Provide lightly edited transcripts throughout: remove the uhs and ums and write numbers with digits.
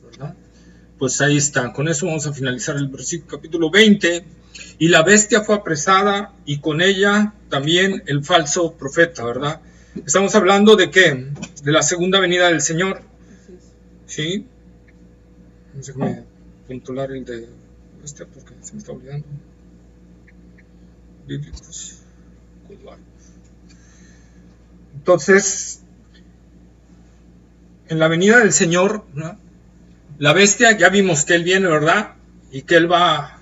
¿verdad? Pues ahí está. Con eso vamos a finalizar el capítulo 20. Y la bestia fue apresada y con ella también el falso profeta, ¿verdad? Estamos hablando de ¿qué? De la segunda venida del Señor. ¿Sí? Déjame controlar el de bestia porque se me está olvidando. Bíblicos. Entonces, en la venida del Señor, ¿no? La bestia, ya vimos que Él viene, ¿verdad? Y que Él va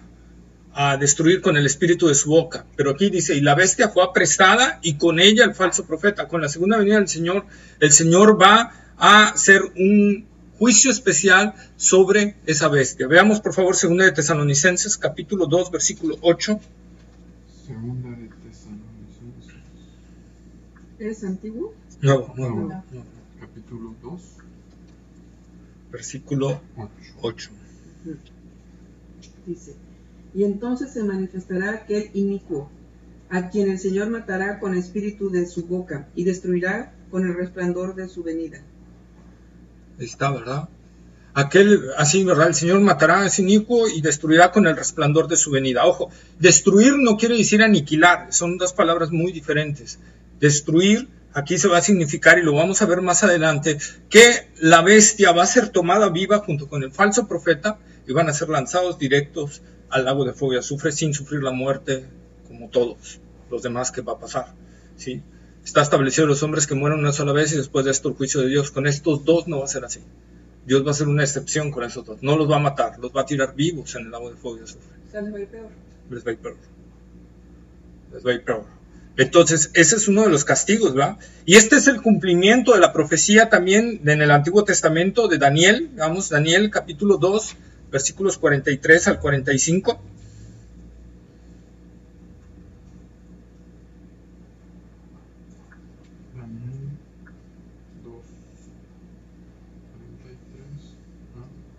a destruir con el espíritu de su boca. Pero aquí dice, y la bestia fue apresada y con ella el falso profeta. Con la segunda venida del Señor, el Señor va a hacer un juicio especial sobre esa bestia. Veamos por favor 2 de Tesalonicenses, capítulo 2, versículo 8. Segunda de Tesalonicenses. ¿Es antiguo? No. Capítulo 2. Versículo 8. Dice, y entonces se manifestará aquel inicuo, a quien el Señor matará con espíritu de su boca y destruirá con el resplandor de su venida. Ahí está, ¿verdad? Aquel, así, ¿verdad? El Señor matará a ese inicuo y destruirá con el resplandor de su venida. Ojo, destruir no quiere decir aniquilar, son dos palabras muy diferentes. Destruir, aquí se va a significar, y lo vamos a ver más adelante, que la bestia va a ser tomada viva junto con el falso profeta y van a ser lanzados directos al lago de fuego y azufre sin sufrir la muerte como todos los demás que va a pasar, ¿sí? Está establecido los hombres que mueren una sola vez y después de esto el juicio de Dios. Con estos dos no va a ser así. Dios va a hacer una excepción con esos dos. No los va a matar, los va a tirar vivos en el lago de fuego y azufre. O sea, les va a ir peor. Les va a ir peor. Les va a ir peor. Entonces, ese es uno de los castigos, ¿verdad? Y este es el cumplimiento de la profecía también en el Antiguo Testamento de Daniel. Vamos, Daniel capítulo 2, versículos 43 al 45. Daniel 2,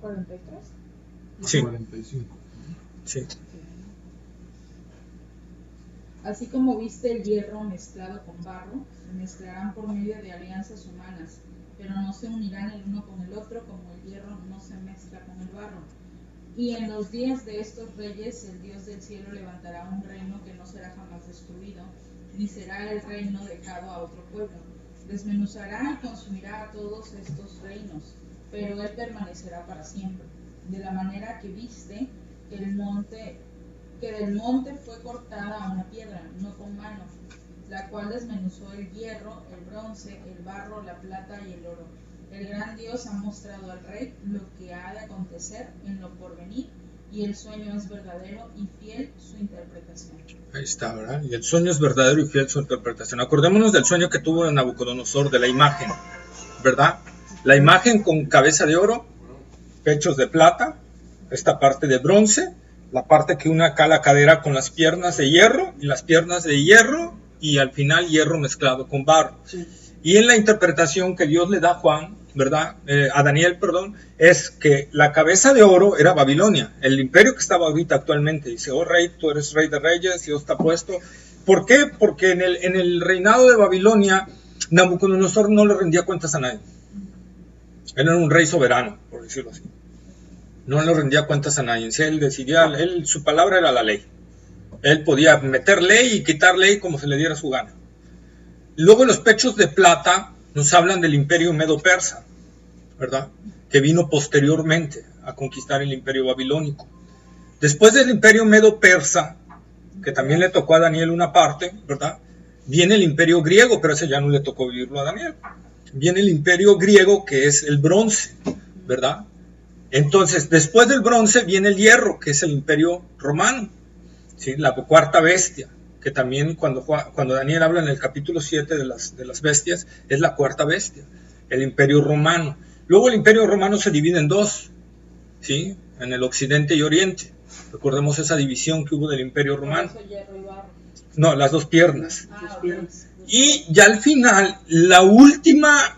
43. ¿43? Sí. 45. Sí. Así como viste el hierro mezclado con barro, se mezclarán por medio de alianzas humanas, pero no se unirán el uno con el otro como el hierro no se mezcla con el barro. Y en los días de estos reyes, el Dios del cielo levantará un reino que no será jamás destruido, ni será el reino dejado a otro pueblo. Desmenuzará y consumirá a todos estos reinos, pero él permanecerá para siempre. De la manera que viste que del monte fue cortada una piedra, no con mano, la cual desmenuzó el hierro, el bronce, el barro, la plata y el oro. El gran Dios ha mostrado al rey lo que ha de acontecer en lo porvenir, y el sueño es verdadero y fiel su interpretación. Ahí está, ¿verdad? Y el sueño es verdadero y fiel su interpretación. Acordémonos del sueño que tuvo Nabucodonosor, de la imagen, ¿verdad? La imagen con cabeza de oro, pechos de plata, esta parte de bronce, la parte que une acá la cadera con las piernas de hierro, y las piernas de hierro, y al final hierro mezclado con barro. Sí. Y en la interpretación que Dios le da a Juan, ¿verdad? A Daniel, perdón, es que la cabeza de oro era Babilonia, el imperio que estaba ahorita actualmente. Dice, oh rey, tú eres rey de reyes, Dios te ha puesto. ¿Por qué? Porque en el reinado de Babilonia, Nabucodonosor no le rendía cuentas a nadie. Él era un rey soberano, por decirlo así. No le rendía cuentas a nadie. Si él decidía, su palabra era la ley. Él podía meter ley y quitar ley como se le diera su gana. Luego los pechos de plata nos hablan del imperio medo-persa, ¿verdad? Que vino posteriormente a conquistar el imperio babilónico. Después del imperio medo-persa, que también le tocó a Daniel una parte, ¿verdad? Viene el imperio griego, pero ese ya no le tocó vivirlo a Daniel. Viene el imperio griego, que es el bronce, ¿verdad? Entonces, después del bronce viene el hierro, que es el imperio romano, ¿sí? La cuarta bestia, que también cuando Daniel habla en el capítulo 7 de las bestias, es la cuarta bestia, el imperio romano. Luego el imperio romano se divide en dos, ¿sí? En el occidente y oriente. Recordemos esa división que hubo del imperio romano. Hierro y barro. No, las dos piernas. Sus piernas. Y ya al final, la última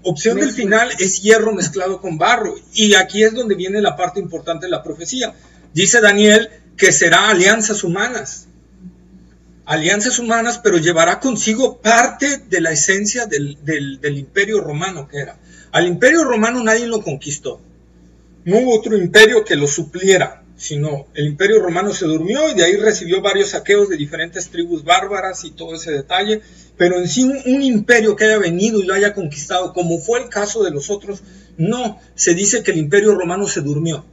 opción del final es hierro mezclado con barro. Y aquí es donde viene la parte importante de la profecía. Dice Daniel que será alianzas humanas. Alianzas humanas, pero llevará consigo parte de la esencia del imperio romano que era. Al imperio romano nadie lo conquistó. No hubo otro imperio que lo supliera, sino el imperio romano se durmió y de ahí recibió varios saqueos de diferentes tribus bárbaras y todo ese detalle, pero en sí un imperio que haya venido y lo haya conquistado, como fue el caso de los otros, no. Se dice que el imperio romano se durmió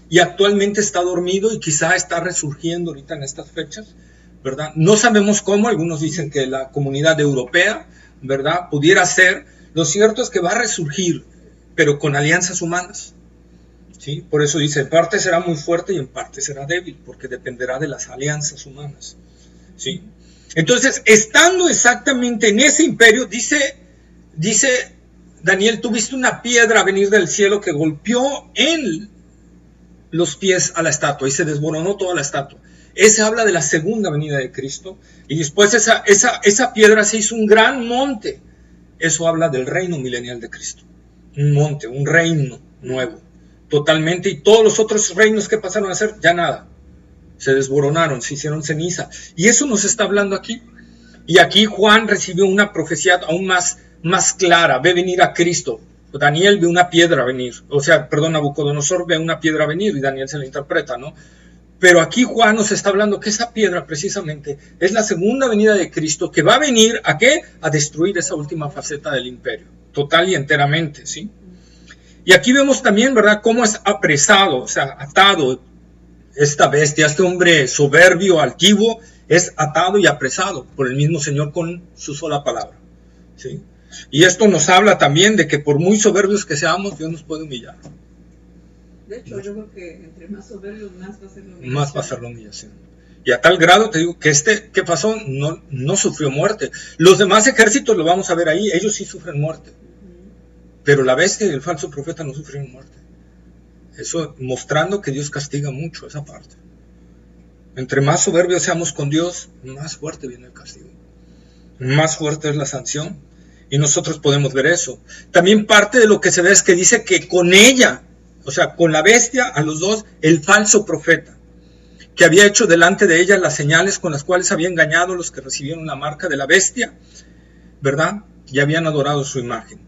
y actualmente está dormido y quizá está resurgiendo ahorita en estas fechas, ¿verdad? No sabemos cómo, algunos dicen que la comunidad europea, ¿verdad? Pudiera ser. Lo cierto es que va a resurgir, pero con alianzas humanas. ¿Sí? Por eso dice, en parte será muy fuerte y en parte será débil, porque dependerá de las alianzas humanas. ¿Sí? Entonces, estando exactamente en ese imperio, dice Daniel, tú viste una piedra venir del cielo que golpeó en los pies a la estatua y se desboronó toda la estatua. Ese habla de la segunda venida de Cristo, y después esa piedra se hizo un gran monte. Eso habla del reino milenial de Cristo. Un monte, un reino nuevo, totalmente, y todos los otros reinos que pasaron a ser, ya nada. Se desboronaron, se hicieron ceniza. Y eso nos está hablando aquí. Y aquí Juan recibió una profecía aún más clara. Ve venir a Cristo. Daniel ve una piedra venir. Nabucodonosor ve una piedra venir y Daniel se la interpreta, ¿no? Pero aquí Juan nos está hablando que esa piedra precisamente es la segunda venida de Cristo, que va a venir ¿a qué? A destruir esa última faceta del imperio, total y enteramente, ¿sí? Y aquí vemos también, ¿verdad?, cómo es apresado, o sea, atado esta bestia, este hombre soberbio, altivo, es atado y apresado por el mismo Señor con su sola palabra, ¿sí? Y esto nos habla también de que por muy soberbios que seamos, Dios nos puede humillar. De hecho, yo creo que entre más soberbios, más va a ser la humillación. Más va a ser la humillación. Y a tal grado, te digo, que ¿qué pasó? No sufrió muerte. Los demás ejércitos, lo vamos a ver ahí, ellos sí sufren muerte. Pero la bestia y el falso profeta no sufrieron muerte. Eso mostrando que Dios castiga mucho esa parte. Entre más soberbios seamos con Dios, más fuerte viene el castigo. Más fuerte es la sanción. Y nosotros podemos ver eso. También parte de lo que se ve es que dice que con ella, o sea, con la bestia, a los dos, el falso profeta, que había hecho delante de ella las señales con las cuales había engañado a los que recibieron la marca de la bestia, ¿verdad? Y habían adorado su imagen.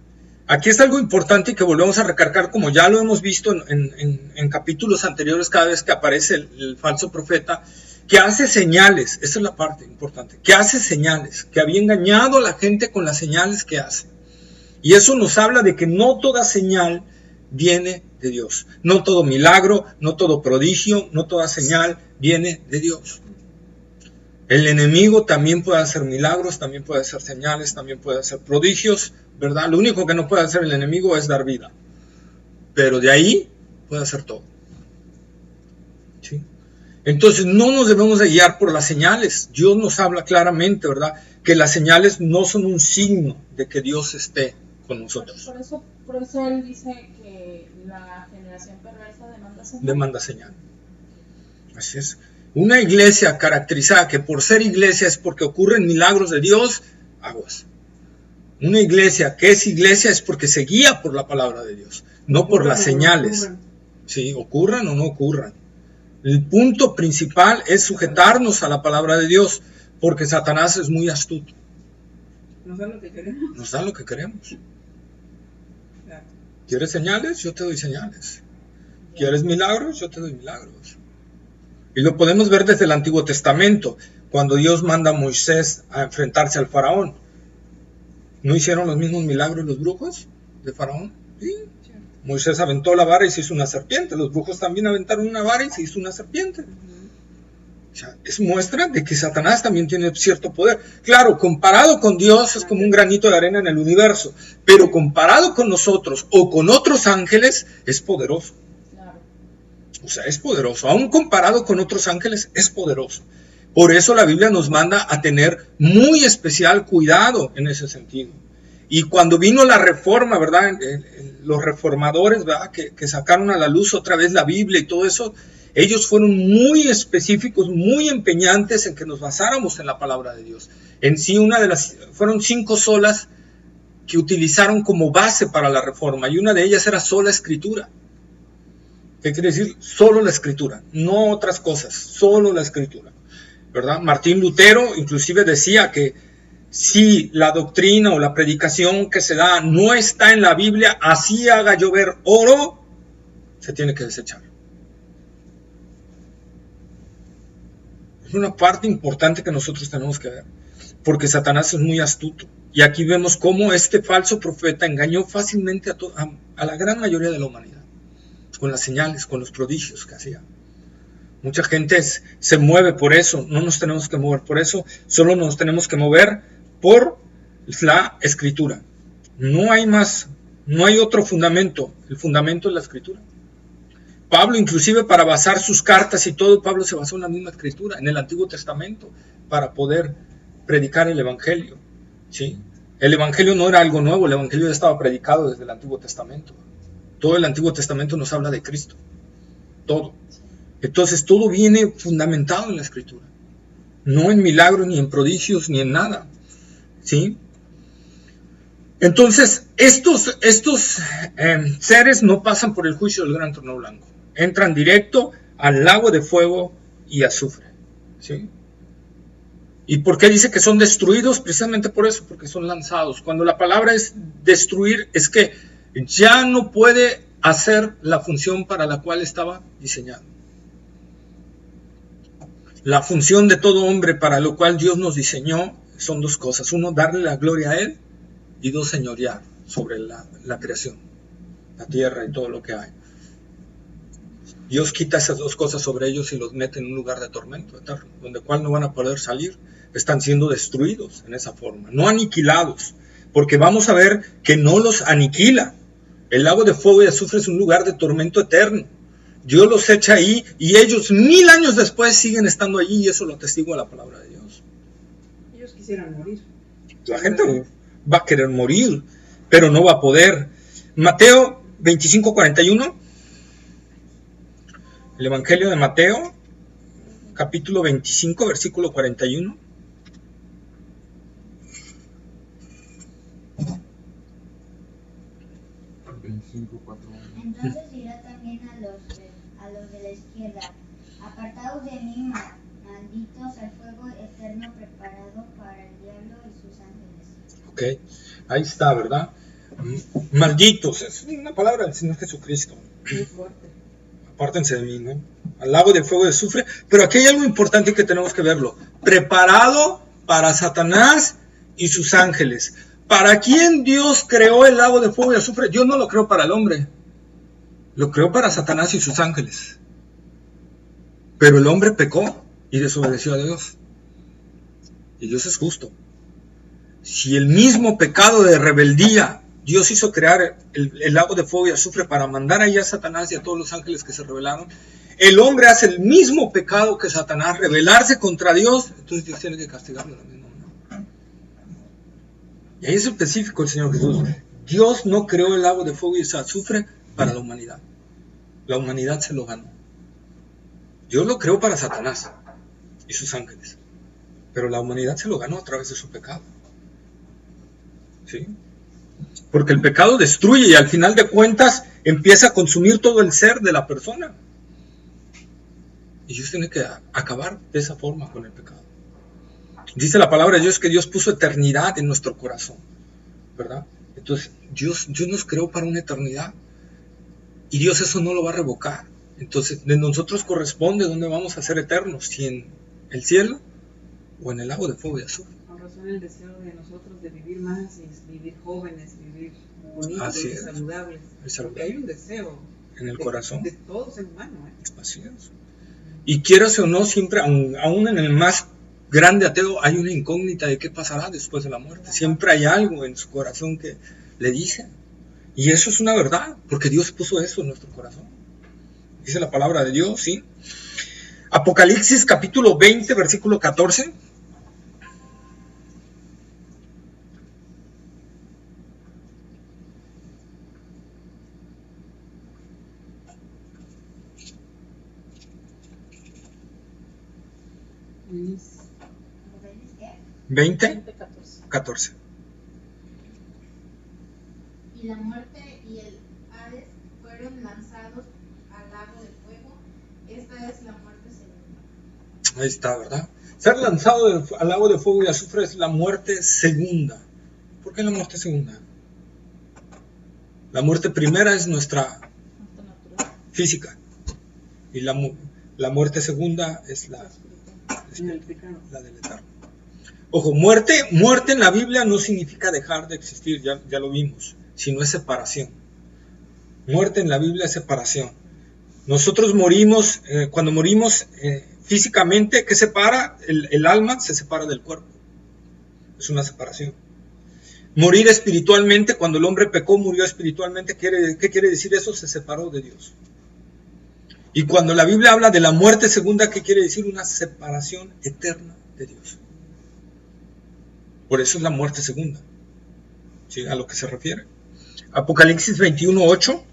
Aquí es algo importante que volvemos a recargar, como ya lo hemos visto en capítulos anteriores, cada vez que aparece el falso profeta, que hace señales, esa es la parte importante, que hace señales, que había engañado a la gente con las señales que hace. Y eso nos habla de que no toda señal viene de Dios. No todo milagro, no todo prodigio, no toda señal viene de Dios. El enemigo también puede hacer milagros, también puede hacer señales, también puede hacer prodigios, ¿verdad? Lo único que no puede hacer el enemigo es dar vida. Pero de ahí puede hacer todo. ¿Sí? Entonces no nos debemos de guiar por las señales. Dios nos habla claramente, ¿verdad?, que las señales no son un signo de que Dios esté con nosotros. Por eso él dice que la generación perversa demanda señal. Demanda señal. Así es. Una iglesia caracterizada que por ser iglesia es porque ocurren milagros de Dios, aguas. Una iglesia que es iglesia es porque se guía por la palabra de Dios, no por las señales. Sí, ocurran o no ocurran. El punto principal es sujetarnos a la palabra de Dios, porque Satanás es muy astuto. Nos da lo que queremos. Nos da lo que queremos. Claro. ¿Quieres señales? Yo te doy señales. ¿Quieres milagros? Yo te doy milagros. Y lo podemos ver desde el Antiguo Testamento, cuando Dios manda a Moisés a enfrentarse al faraón. ¿No hicieron los mismos milagros los brujos de faraón? Sí. Moisés aventó la vara y se hizo una serpiente. Los brujos también aventaron una vara y se hizo una serpiente. O sea, es muestra de que Satanás también tiene cierto poder. Claro, comparado con Dios es como un granito de arena en el universo, pero comparado con nosotros o con otros ángeles es poderoso. O sea, es poderoso. Aún comparado con otros ángeles es poderoso. Por eso la Biblia nos manda a tener muy especial cuidado en ese sentido. Y cuando vino la reforma, ¿verdad?, los reformadores, ¿verdad?, que sacaron a la luz otra vez la Biblia y todo eso, ellos fueron muy específicos, muy empeñantes en que nos basáramos en la palabra de Dios. En sí, fueron 5 solas que utilizaron como base para la reforma, y una de ellas era sola escritura. ¿Qué quiere decir? Solo la escritura, no otras cosas, solo la escritura, ¿verdad? Martín Lutero inclusive decía que si la doctrina o la predicación que se da no está en la Biblia, así haga llover oro, se tiene que desechar. Es una parte importante que nosotros tenemos que ver, porque Satanás es muy astuto. Y aquí vemos cómo este falso profeta engañó fácilmente a la gran mayoría de la humanidad, con las señales, con los prodigios que hacía. Mucha gente se mueve por eso, no nos tenemos que mover por eso, solo nos tenemos que mover por la Escritura. No hay más, no hay otro fundamento, el fundamento es la Escritura. Pablo, inclusive para basar sus cartas y todo, Pablo se basó en la misma Escritura, en el Antiguo Testamento, para poder predicar el Evangelio. ¿Sí? El Evangelio no era algo nuevo, el Evangelio ya estaba predicado desde el Antiguo Testamento. Todo el Antiguo Testamento nos habla de Cristo, todo. Entonces todo viene fundamentado en la Escritura, no en milagros, ni en prodigios, ni en nada. ¿Sí? Entonces estos seres no pasan por el juicio del gran trono blanco, entran directo al lago de fuego y azufre. ¿Sí? ¿Y por qué dice que son destruidos? Precisamente por eso, porque son lanzados. Cuando la palabra es destruir, es que ya no puede hacer la función para la cual estaba diseñado. La función de todo hombre para lo cual Dios nos diseñó son dos cosas. Uno, darle la gloria a Él, y dos, señorear sobre la creación, la tierra y todo lo que hay. Dios quita esas dos cosas sobre ellos y los mete en un lugar de tormento eterno, donde cual no van a poder salir. Están siendo destruidos en esa forma, no aniquilados, porque vamos a ver que no los aniquila. El lago de fuego y azufre es un lugar de tormento eterno. Dios los echa ahí y ellos 1000 años después siguen estando allí, y eso lo atestigua la palabra de Dios. Ellos quisieran morir. La gente va a querer morir, pero no va a poder. Mateo 25:41, el Evangelio de Mateo, capítulo 25, versículo 41. Entonces dirá también a los de la izquierda: apartaos de mí, malditos, al fuego eterno preparado para el diablo y sus ángeles. Ok, ahí está, ¿verdad? Malditos, es una palabra del Señor Jesucristo. Muy fuerte. Apártense de mí, ¿no? Al lago de fuego y azufre. Pero aquí hay algo importante que tenemos que verlo. Preparado para Satanás y sus ángeles. ¿Para quién Dios creó el lago de fuego y azufre? Dios no lo creó para el hombre. Lo creó para Satanás y sus ángeles. Pero el hombre pecó y desobedeció a Dios. Y Dios es justo. Si el mismo pecado de rebeldía Dios hizo crear el lago de fuego y azufre para mandar ahí a Satanás y a todos los ángeles que se rebelaron, el hombre hace el mismo pecado que Satanás, rebelarse contra Dios, entonces Dios tiene que castigarlo de la misma manera. Y ahí es específico el Señor Jesús. Dios no creó el lago de fuego y azufre para la humanidad. La humanidad se lo ganó. Dios lo creó para Satanás y sus ángeles, pero la humanidad se lo ganó a través de su pecado. ¿Sí? Porque el pecado destruye y al final de cuentas empieza a consumir todo el ser de la persona. Y Dios tiene que acabar de esa forma con el pecado. Dice la palabra de Dios que Dios puso eternidad en nuestro corazón, ¿verdad? Entonces Dios nos creó para una eternidad y Dios eso no lo va a revocar. Entonces de nosotros corresponde dónde vamos a ser eternos, si en el cielo o en el lago de fuego y azufre. Con razón el deseo de nosotros de vivir más, y vivir jóvenes, vivir bonitos y saludables. Porque hay un deseo en el corazón de todo ser humano. Así es. Y quieras o no, siempre, aún en el más grande ateo, hay una incógnita de qué pasará después de la muerte. Siempre hay algo en su corazón que le dice. Y eso es una verdad, porque Dios puso eso en nuestro corazón. Dice la palabra de Dios, ¿sí? Apocalipsis capítulo 20, versículo 14. ¿20? 14. Y la muerte y el Hades fueron lanzados al lago de fuego. Esta es la muerte segunda. Ahí está, ¿verdad? Ser lanzado al lago de fuego y azufre es la muerte segunda. ¿Por qué la muerte segunda? La muerte primera es nuestra física. Y la muerte segunda es la del eterno. Ojo, muerte en la Biblia no significa dejar de existir, ya lo vimos, sino es separación. Muerte en la Biblia es separación. Nosotros morimos, cuando morimos físicamente, ¿qué separa? El alma se separa del cuerpo. Es una separación. Morir espiritualmente, cuando el hombre pecó, murió espiritualmente. ¿Qué quiere decir eso? Se separó de Dios. Y cuando la Biblia habla de la muerte segunda, ¿qué quiere decir? Una separación eterna de Dios. Por eso es la muerte segunda. ¿Sí? A lo que se refiere. Apocalipsis 21:8.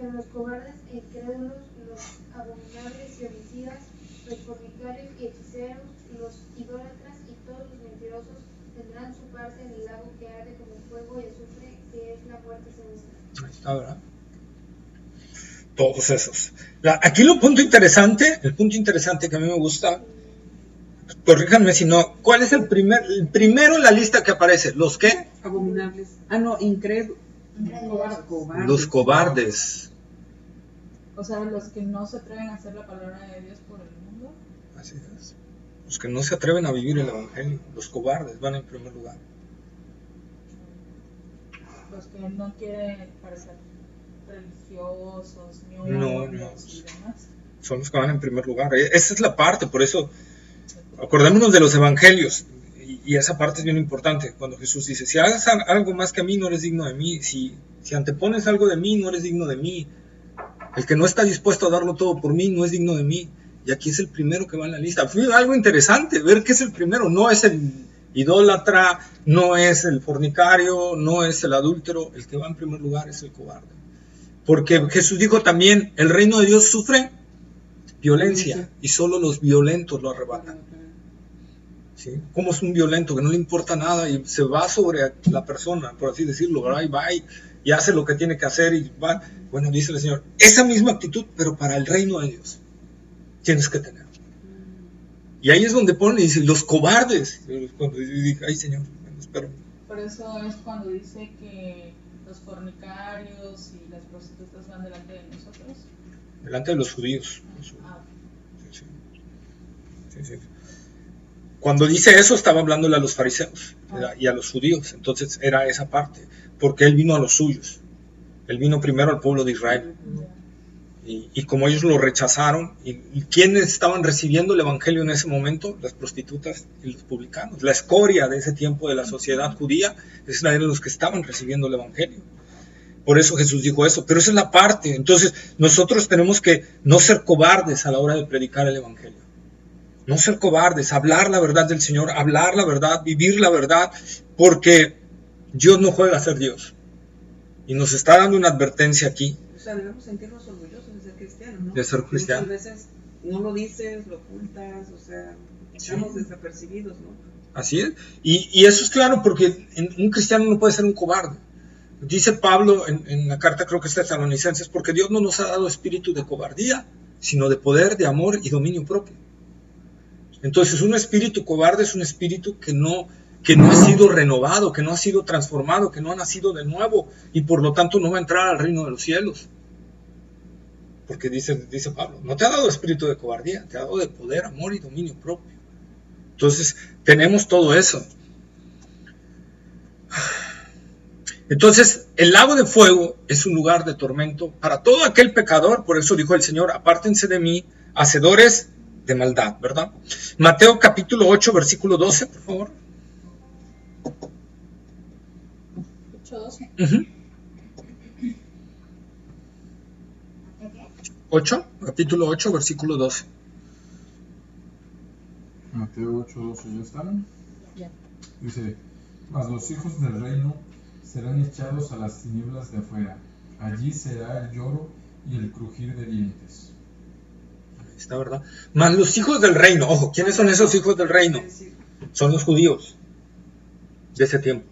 Pero los cobardes e incrédulos, los abominables y homicidas, los fornicarios y hechiceros, los idólatras y todos los mentirosos tendrán su parte en el lago que arde como fuego y azufre, que es la muerte segunda. Ahí está, ¿verdad? Todos esos. Aquí el punto interesante que a mí me gusta, corríjanme si no, ¿cuál es el primero en la lista que aparece? ¿Los qué? Abominables. Incrédulos. Cobardes. Los cobardes. O sea, los que no se atreven a hacer la palabra de Dios por el mundo. Así es. Los que no se atreven a vivir el evangelio. Los cobardes van en primer lugar. Los que no quieren parecer religiosos, No. y demás. Son los que van en primer lugar. Esa es la parte, por eso acordémonos de los evangelios. Y esa parte es bien importante. Cuando Jesús dice, si hagas algo más que a mí, no eres digno de mí. Si antepones algo de mí, no eres digno de mí. El que no está dispuesto a darlo todo por mí, no es digno de mí. Y aquí es el primero que va en la lista. Fue algo interesante ver que es el primero. No es el idólatra, no es el fornicario, no es el adúltero. El que va en primer lugar es el cobarde. Porque Jesús dijo también, el reino de Dios sufre violencia y solo los violentos lo arrebatan. ¿Sí? ¿Cómo es un violento que no le importa nada y se va sobre la persona, por así decirlo, ¿verdad? Y va y hace lo que tiene que hacer y va? Bueno, dice el Señor, esa misma actitud, pero para el reino de Dios tienes que tener. Y ahí es donde pone y dice, los cobardes. Cuando yo dije, ay Señor, espero. Por eso es cuando dice que los fornicarios y las prostitutas van delante de nosotros. Delante de los judíos. Ah, Sí. Cuando dice eso, estaba hablándole a los fariseos y a los judíos. Entonces era esa parte. Porque Él vino a los suyos. Él vino primero al pueblo de Israel. Y como ellos lo rechazaron, ¿y quiénes estaban recibiendo el evangelio en ese momento? Las prostitutas y los publicanos. La escoria de ese tiempo de la sociedad judía eran los que estaban recibiendo el evangelio. Por eso Jesús dijo eso. Pero esa es la parte. Entonces nosotros tenemos que no ser cobardes a la hora de predicar el evangelio. No ser cobardes, hablar la verdad del Señor, hablar la verdad, vivir la verdad, porque Dios no juega a ser Dios. Y nos está dando una advertencia aquí. O sea, debemos sentirnos orgullosos de ser cristianos, ¿no? De ser cristianos. Muchas veces no lo dices, lo ocultas, o sea, estamos desapercibidos, ¿no? Así es. Y eso es claro porque un cristiano no puede ser un cobarde. Dice Pablo en la carta, creo que es Tesalonicenses, porque Dios no nos ha dado espíritu de cobardía, sino de poder, de amor y dominio propio. Entonces, un espíritu cobarde es un espíritu que no ha sido renovado, que no ha sido transformado, que no ha nacido de nuevo y por lo tanto no va a entrar al reino de los cielos. Porque dice Pablo, no te ha dado espíritu de cobardía, te ha dado de poder, amor y dominio propio. Entonces, tenemos todo eso. Entonces, el lago de fuego es un lugar de tormento para todo aquel pecador. Por eso dijo el Señor, apártense de mí, hacedores de maldad, ¿verdad? Mateo capítulo 8, versículo 12, por favor. 8:12. Uh-huh. 8, capítulo 8, versículo 12. Mateo 8:12, ¿ya están? Ya. Dice, mas los hijos del reino serán echados a las tinieblas de afuera. Allí será el lloro y el crujir de dientes. Ahí está, ¿verdad? Mas los hijos del reino, ojo, ¿quiénes son esos hijos del reino? Son los judíos de ese tiempo.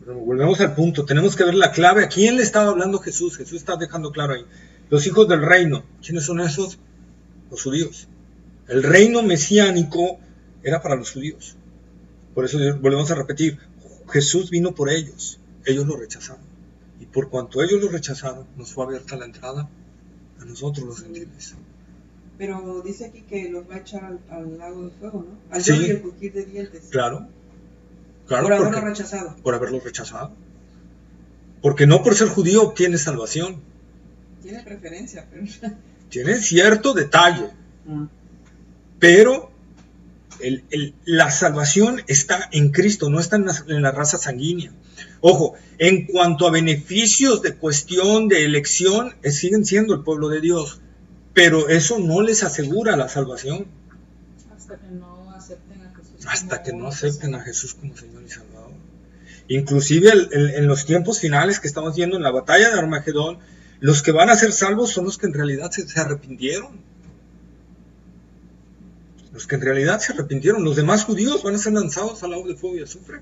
Pero volvemos al punto, tenemos que ver la clave. ¿A quién le estaba hablando Jesús? Jesús está dejando claro ahí. Los hijos del reino. ¿Quiénes son esos? Los judíos. El reino mesiánico era para los judíos. Por eso volvemos a repetir, Jesús vino por ellos. Ellos lo rechazaron. Y por cuanto ellos lo rechazaron, nos fue abierta la entrada a nosotros los gentiles. Pero dice aquí que los va a echar al lago de fuego, ¿no? Al Sí. lloro y el crujir de dientes. Claro, Por haberlo porque- rechazado. por haberlo rechazado. Porque no por ser judío obtienes salvación. Tiene preferencia, pero... Tiene cierto detalle, pero la salvación está en Cristo, no está en la raza sanguínea. Ojo, en cuanto a beneficios de cuestión de elección, siguen siendo el pueblo de Dios, pero eso no les asegura la salvación. Hasta que no acepten a Jesús. Hasta que como no único acepten a Salvador. Jesús como Señor y Salvador. Inclusive en los tiempos finales que estamos viendo en la batalla de Armagedón, los que van a ser salvos son los que en realidad se arrepintieron. Los que en realidad se arrepintieron. Los demás judíos van a ser lanzados al lago de fuego y azufre.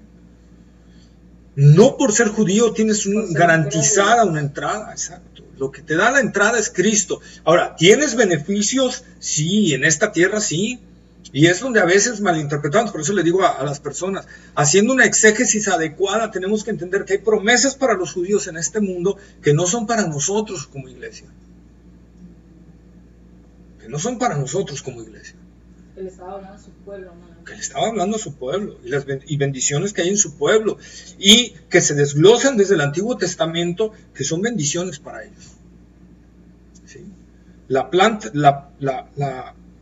No por ser judío tienes Por ser garantizada una entrada, exacto. Lo que te da la entrada es Cristo. Ahora, ¿tienes beneficios? Sí, en esta tierra sí. Y es donde a veces malinterpretamos, por eso le digo a las personas, haciendo una exégesis adecuada, tenemos que entender que hay promesas para los judíos en este mundo que no son para nosotros como iglesia. Que no son para nosotros como iglesia. Que le estaba hablando a su pueblo, ¿no? Que le estaba hablando a su pueblo y bendiciones que hay en su pueblo y que se desglosan desde el Antiguo Testamento que son bendiciones para ellos. ¿Sí? La planta,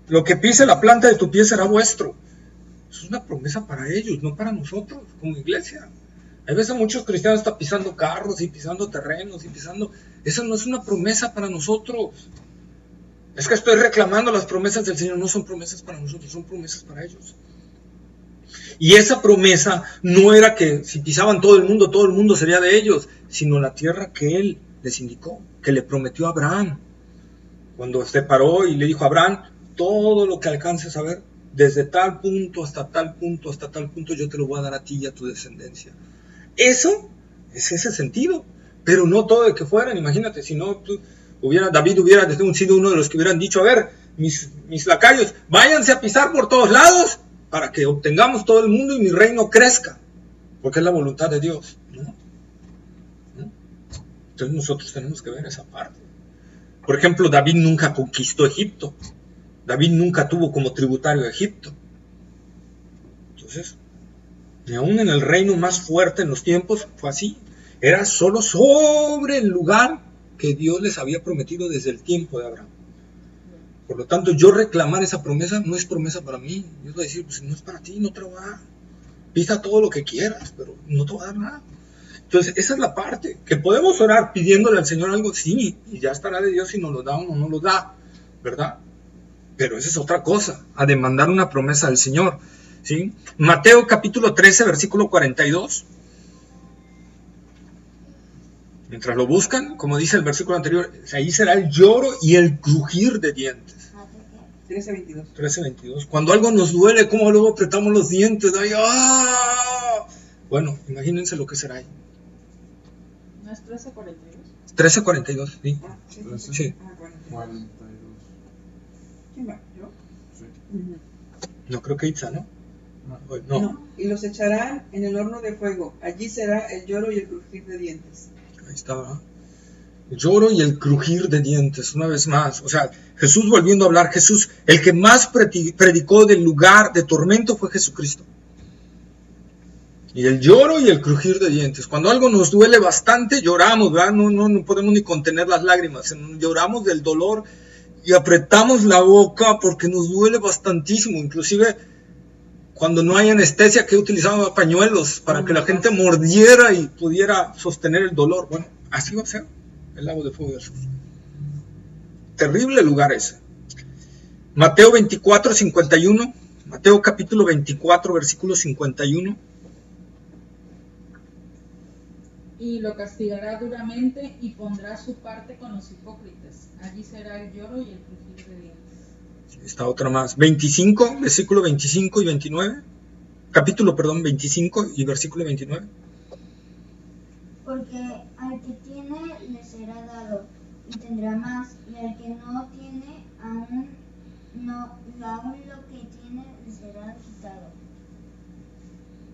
lo que pise la planta de tu pie será vuestro. Eso es una promesa para ellos, no para nosotros como iglesia. Hay veces muchos cristianos están pisando carros y pisando terrenos y pisando... Eso no es una promesa para nosotros. Es que estoy reclamando las promesas del Señor, no son promesas para nosotros, son promesas para ellos. Y esa promesa no era que si pisaban todo el mundo sería de ellos, sino la tierra que Él les indicó, que le prometió a Abraham. Cuando se paró y le dijo a Abraham, todo lo que alcances a ver, desde tal punto hasta tal punto, hasta tal punto, yo te lo voy a dar a ti y a tu descendencia. Eso es ese sentido, pero no todo de que fueran, imagínate, si no... David hubiera sido uno de los que hubieran dicho, a ver, mis lacayos, váyanse a pisar por todos lados para que obtengamos todo el mundo y mi reino crezca, porque es la voluntad de Dios, ¿no? Entonces nosotros tenemos que ver esa parte. Por ejemplo, David nunca conquistó Egipto, David nunca tuvo como tributario a Egipto. Entonces, ni aún en el reino más fuerte en los tiempos fue así, era solo sobre el lugar que Dios les había prometido desde el tiempo de Abraham. Por lo tanto, yo reclamar esa promesa no es promesa para mí. Dios va a decir, pues no es para ti, no te lo va a dar. Pisa todo lo que quieras, pero no te va a dar nada. Entonces, esa es la parte. Que podemos orar pidiéndole al Señor algo, sí, y ya estará de Dios si nos lo da o no nos lo da, ¿verdad? Pero esa es otra cosa, a demandar una promesa del Señor, ¿sí? Mateo capítulo 13, versículo 42. Mientras lo buscan, como dice el versículo anterior, ahí será el lloro y el crujir de dientes. 13:22. 13:22. Cuando algo nos duele, ¿cómo luego apretamos los dientes? Ay, ¡ah! Bueno, imagínense lo que será ahí. ¿No es 13:42? 13:42, sí. Ah, sí. Sí. Ah, bueno. 42. ¿Quién va? ¿Yo? Sí. Ujú. No creo que Itza, ¿no? No. No. No. Y los echarán en el horno de fuego. Allí será el lloro y el crujir de dientes. Ahí está, ¿verdad? El lloro y el crujir de dientes, una vez más. O sea, Jesús volviendo a hablar, Jesús, el que más predicó del lugar de tormento fue Jesucristo. Y el lloro y el crujir de dientes. Cuando algo nos duele bastante, lloramos, ¿verdad? No podemos ni contener las lágrimas. Lloramos del dolor y apretamos la boca porque nos duele bastantísimo. Inclusive, cuando no hay anestesia, que utilizamos pañuelos para que la gente mordiera y pudiera sostener el dolor. Bueno, así va a ser el lago de fuego de Jesús. Terrible lugar ese. Mateo 24, 51. Mateo capítulo 24, versículo 51. Y lo castigará duramente y pondrá su parte con los hipócritas. Allí será el lloro y el crujir de dientes. Esta otra más. 25, versículo 25 y 29. Capítulo, 25 y versículo 29. Porque al que tiene le será dado y tendrá más, y al que no tiene aún lo que tiene le será quitado.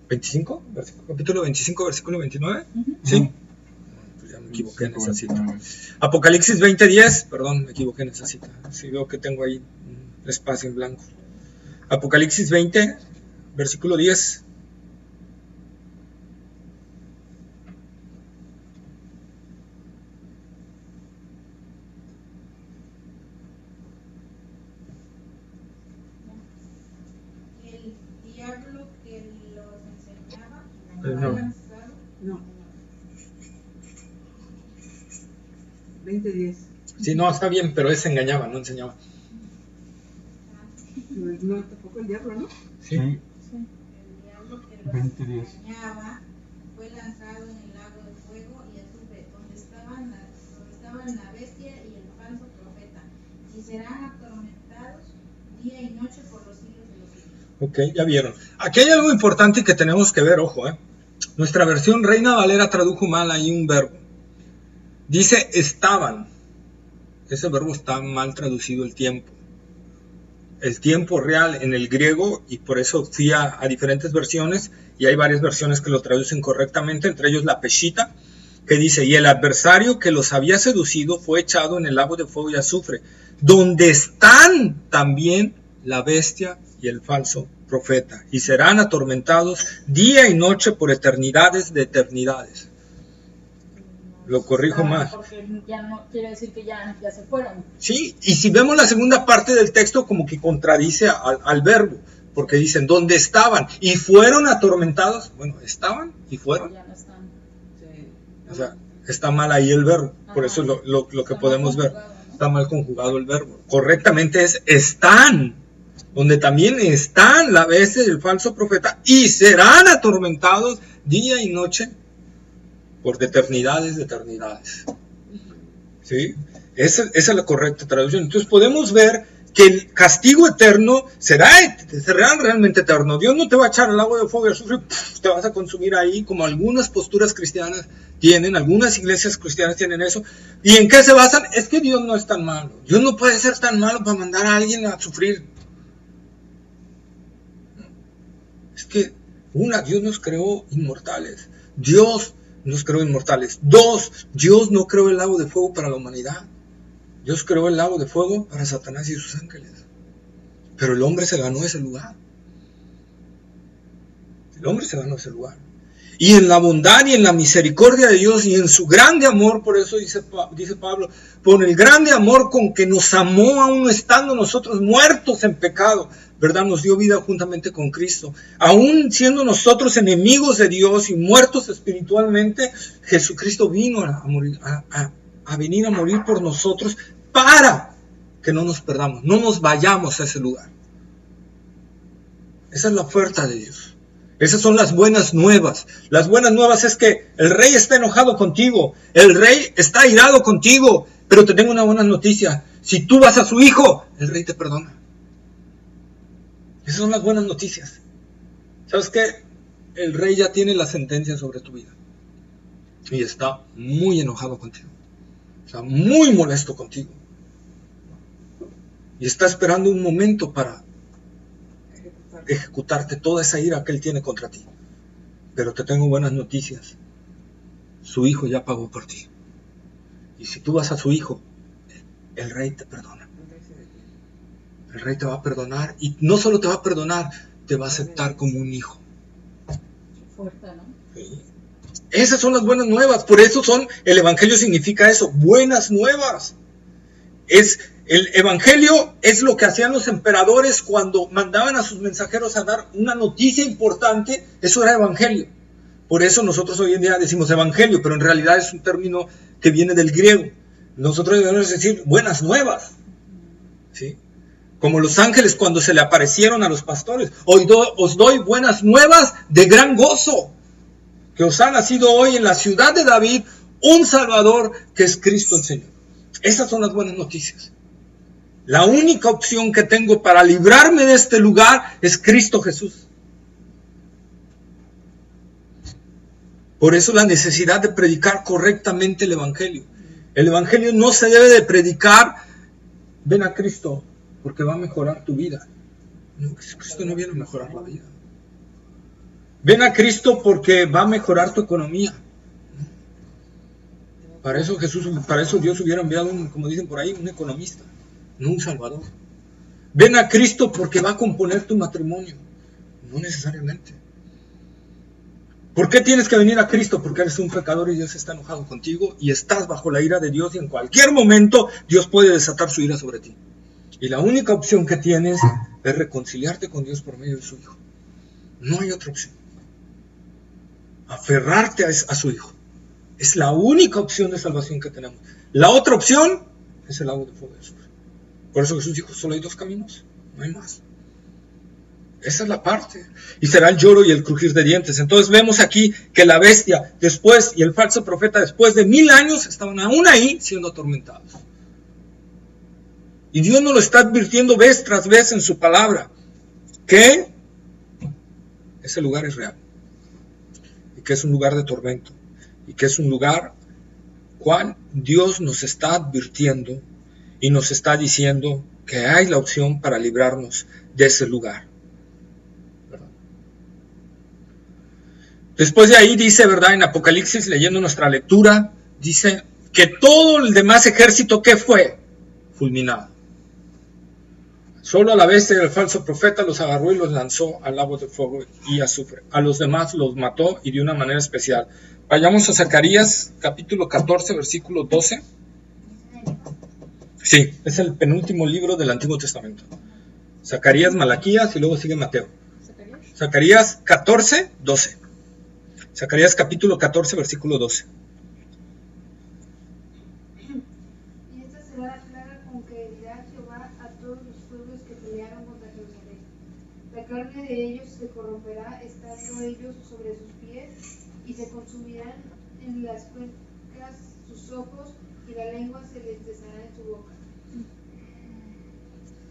25, capítulo 25, versículo 29. Sí. Pues ya me equivoqué en esa cita. Apocalipsis 20:10, perdón, me equivoqué en esa cita. Sí, veo que tengo ahí un espacio en blanco. Apocalipsis 20, versículo 10. El diablo que los enseñaba No. fue lanzado. No. 20:10. Sí, no, está bien, pero es engañaba, no enseñaba. No, tampoco el diablo, ¿no? Sí. El diablo que los 20:10. engañaba fue lanzado en el lago de fuego y azufre, donde estaban la bestia y el falso profeta, y serán atormentados día y noche por los siglos de los siglos. Ok, ya vieron. Aquí hay algo importante que tenemos que ver, ojo. Nuestra versión Reina Valera tradujo mal ahí un verbo. Dice estaban. Ese verbo está mal traducido, el tiempo. El tiempo real en el griego, y por eso fui a diferentes versiones, y hay varias versiones que lo traducen correctamente, entre ellos la Peshitta, que dice, y el adversario que los había seducido fue echado en el lago de fuego y azufre, donde están también la bestia y el falso profeta, y serán atormentados día y noche por eternidades de eternidades. Lo corrijo más. Porque ya no quiere decir que ya se fueron. Sí, y si vemos la segunda parte del texto como que contradice al verbo, porque dicen, ¿dónde estaban? Y fueron atormentados. Bueno, estaban y fueron. Ya no están. O sea, está mal ahí el verbo, por eso lo que Está podemos mal ver. conjugado, ¿no? Está mal conjugado el verbo. Correctamente es están, donde también están la bestia y el falso profeta, y serán atormentados día y noche por eternidades de eternidades. ¿Sí? Esa es la correcta traducción. Entonces podemos ver que el castigo eterno será realmente eterno. Dios no te va a echar al agua de fuego y azufre, te vas a consumir ahí, como algunas posturas cristianas tienen, algunas iglesias cristianas tienen eso. ¿Y en qué se basan? Es que Dios no es tan malo. Dios no puede ser tan malo para mandar a alguien a sufrir. Es que, Dios nos creó inmortales. Dios nos creó inmortales. 2, Dios no creó el lago de fuego para la humanidad. Dios creó el lago de fuego para Satanás y sus ángeles. Pero el hombre se ganó ese lugar. El hombre se ganó ese lugar. Y en la bondad y en la misericordia de Dios y en su grande amor, por eso dice Pablo, por el grande amor con que nos amó aún estando nosotros muertos en pecado, ¿verdad? Nos dio vida juntamente con Cristo. Aún siendo nosotros enemigos de Dios y muertos espiritualmente, Jesucristo vino a venir a morir por nosotros para que no nos perdamos, no nos vayamos a ese lugar. Esa es la oferta de Dios. Esas son las buenas nuevas. Las buenas nuevas es que el rey está enojado contigo, el rey está airado contigo, pero te tengo una buena noticia. Si tú vas a su hijo, el rey te perdona. Esas son las buenas noticias. ¿Sabes qué? El rey ya tiene la sentencia sobre tu vida. Y está muy enojado contigo. Está muy molesto contigo. Y está esperando un momento para ejecutarte toda esa ira que él tiene contra ti. Pero te tengo buenas noticias. Su hijo ya pagó por ti. Y si tú vas a su hijo, el rey te perdona. El rey te va a perdonar, y no solo te va a perdonar, te va a aceptar como un hijo. Fuerte, ¿no? ¿Sí? Esas son las buenas nuevas. Por eso el evangelio significa eso, buenas nuevas. El evangelio es lo que hacían los emperadores cuando mandaban a sus mensajeros a dar una noticia importante. Eso era evangelio. Por eso nosotros hoy en día decimos evangelio, pero en realidad es un término que viene del griego. Nosotros debemos decir buenas nuevas. ¿Sí? Como los ángeles cuando se le aparecieron a los pastores. Hoy os doy buenas nuevas de gran gozo, que os ha nacido hoy en la ciudad de David un Salvador, que es Cristo el Señor. Esas son las buenas noticias. La única opción que tengo para librarme de este lugar es Cristo Jesús. Por eso la necesidad de predicar correctamente el Evangelio. El Evangelio no se debe de predicar, ven a Cristo, porque va a mejorar tu vida. No, Cristo no viene a mejorar la vida. Ven a Cristo porque va a mejorar tu economía. Para eso Dios hubiera enviado, como dicen por ahí, un economista, no un salvador. Ven a Cristo porque va a componer tu matrimonio. No necesariamente. ¿Por qué tienes que venir a Cristo? Porque eres un pecador y Dios está enojado contigo y estás bajo la ira de Dios y en cualquier momento Dios puede desatar su ira sobre ti. Y la única opción que tienes es reconciliarte con Dios por medio de su Hijo. No hay otra opción. Aferrarte a su Hijo. Es la única opción de salvación que tenemos. La otra opción es el lago de fuego y azufre. Por eso Jesús dijo, solo hay dos caminos, no hay más. Esa es la parte. Y será el lloro y el crujir de dientes. Entonces vemos aquí que la bestia después y el falso profeta después de 1000 años estaban aún ahí siendo atormentados. Y Dios nos lo está advirtiendo vez tras vez en su palabra, que ese lugar es real. Y que es un lugar de tormento. Y que es un lugar cual Dios nos está advirtiendo y nos está diciendo que hay la opción para librarnos de ese lugar. ¿Verdad? Después de ahí dice, ¿verdad? En Apocalipsis, leyendo nuestra lectura, dice que todo el demás ejército, ¿qué fue? Fulminado. Solo a la bestia y al falso profeta los agarró y los lanzó al lago de fuego y azufre. A los demás los mató y de una manera especial. Vayamos a Zacarías, capítulo 14, versículo 12. Sí, es el penúltimo libro del Antiguo Testamento. Zacarías, Malaquías y luego sigue Mateo. Zacarías 14, 12. Zacarías capítulo 14, versículo 12. Y esta será la plaga con que herirá Jehová a todos los pueblos que pelearon contra Jerusalén. La carne de ellos se corromperá estando ellos sobre sus pies, y se consumirán en las cuencas sus ojos, y la lengua se les deshará en su boca.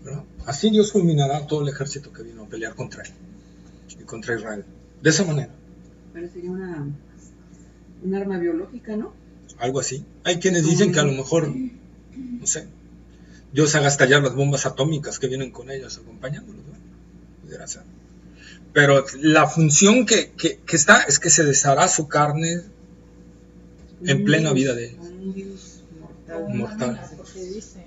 ¿Verdad? Así Dios fulminará a todo el ejército que vino a pelear contra él y contra Israel. De esa manera. Parecería un arma biológica, ¿no? Algo así. Hay quienes dicen que a lo mejor, no sé, Dios haga estallar las bombas atómicas que vienen con ellas acompañándolos, ¿no? Pudiera ser. Pero la función que está es que se deshará su carne en plena vida de ellos. Un virus Mortal. Porque dice,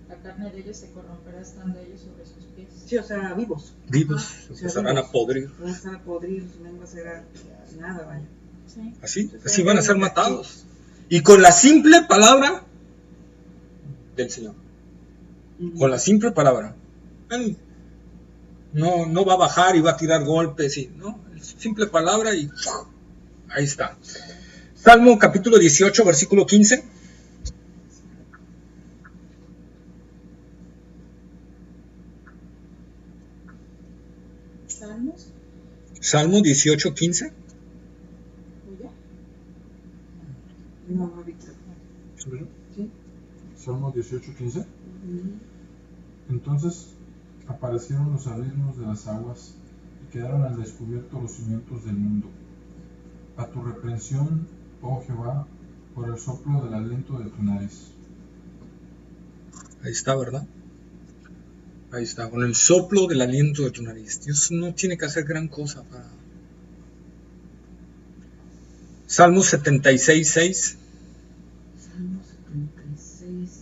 la carne de ellos se corromperá estando ellos sobre sus pies. Sí, o sea, vivos. Vivos, se empezarán a podrir. Van a podrir, su lengua será nada, vaya. Sí. Así van a ser matados. Y con la simple palabra del Señor. Con la simple palabra. No va a bajar y va a tirar golpes, no, simple palabra y ahí está. Salmo capítulo 18, versículo 15. Salmo 18, 15. No, Víctor. ¿Sí? Salmo 18, 15. Entonces aparecieron los abismos de las aguas y quedaron al descubierto los cimientos del mundo. A tu reprensión, oh Jehová, por el soplo del aliento de tu nariz. Ahí está, ¿verdad? Ahí está, con el soplo del aliento de tu nariz. Dios no tiene que hacer gran cosa para... Salmo 76, 6. Salmo 76, 6.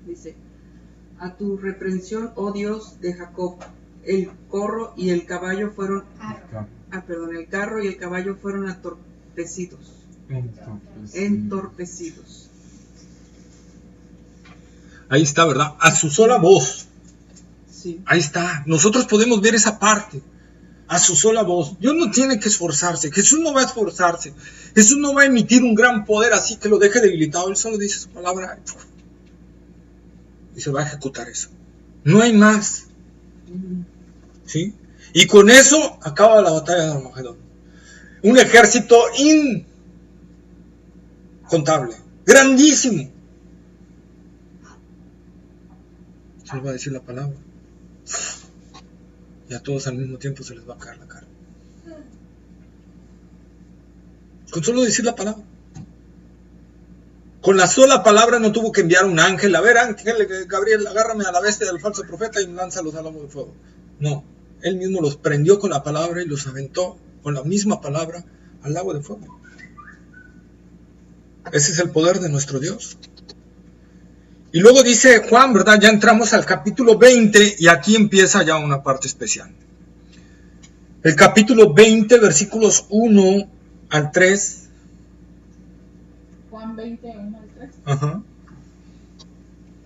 Dice, a tu reprensión, oh Dios de Jacob, el carro y el caballo fueron entorpecidos. Ahí está, ¿verdad? A su sola voz. Sí. Ahí está. Nosotros podemos ver esa parte. A su sola voz. Dios no tiene que esforzarse. Jesús no va a esforzarse. Jesús no va a emitir un gran poder así que lo deje debilitado. Él solo dice su palabra y se va a ejecutar eso. No hay más. ¿Sí? Y con eso acaba la batalla de Armagedón. Un ejército incontable, grandísimo. Solo va a decir la palabra. Y a todos al mismo tiempo se les va a caer la cara. Con solo decir la palabra. Con la sola palabra no tuvo que enviar un ángel. A ver, ángel Gabriel, agárrame a la bestia del falso profeta y lánzalos al lago de fuego. No, él mismo los prendió con la palabra y los aventó con la misma palabra al lago de fuego. Ese es el poder de nuestro Dios. Y luego dice Juan, ¿verdad? Ya entramos al capítulo 20 y aquí empieza ya una parte especial. El capítulo 20, versículos 1 al 3. Juan 20, 1 al 3. Ajá.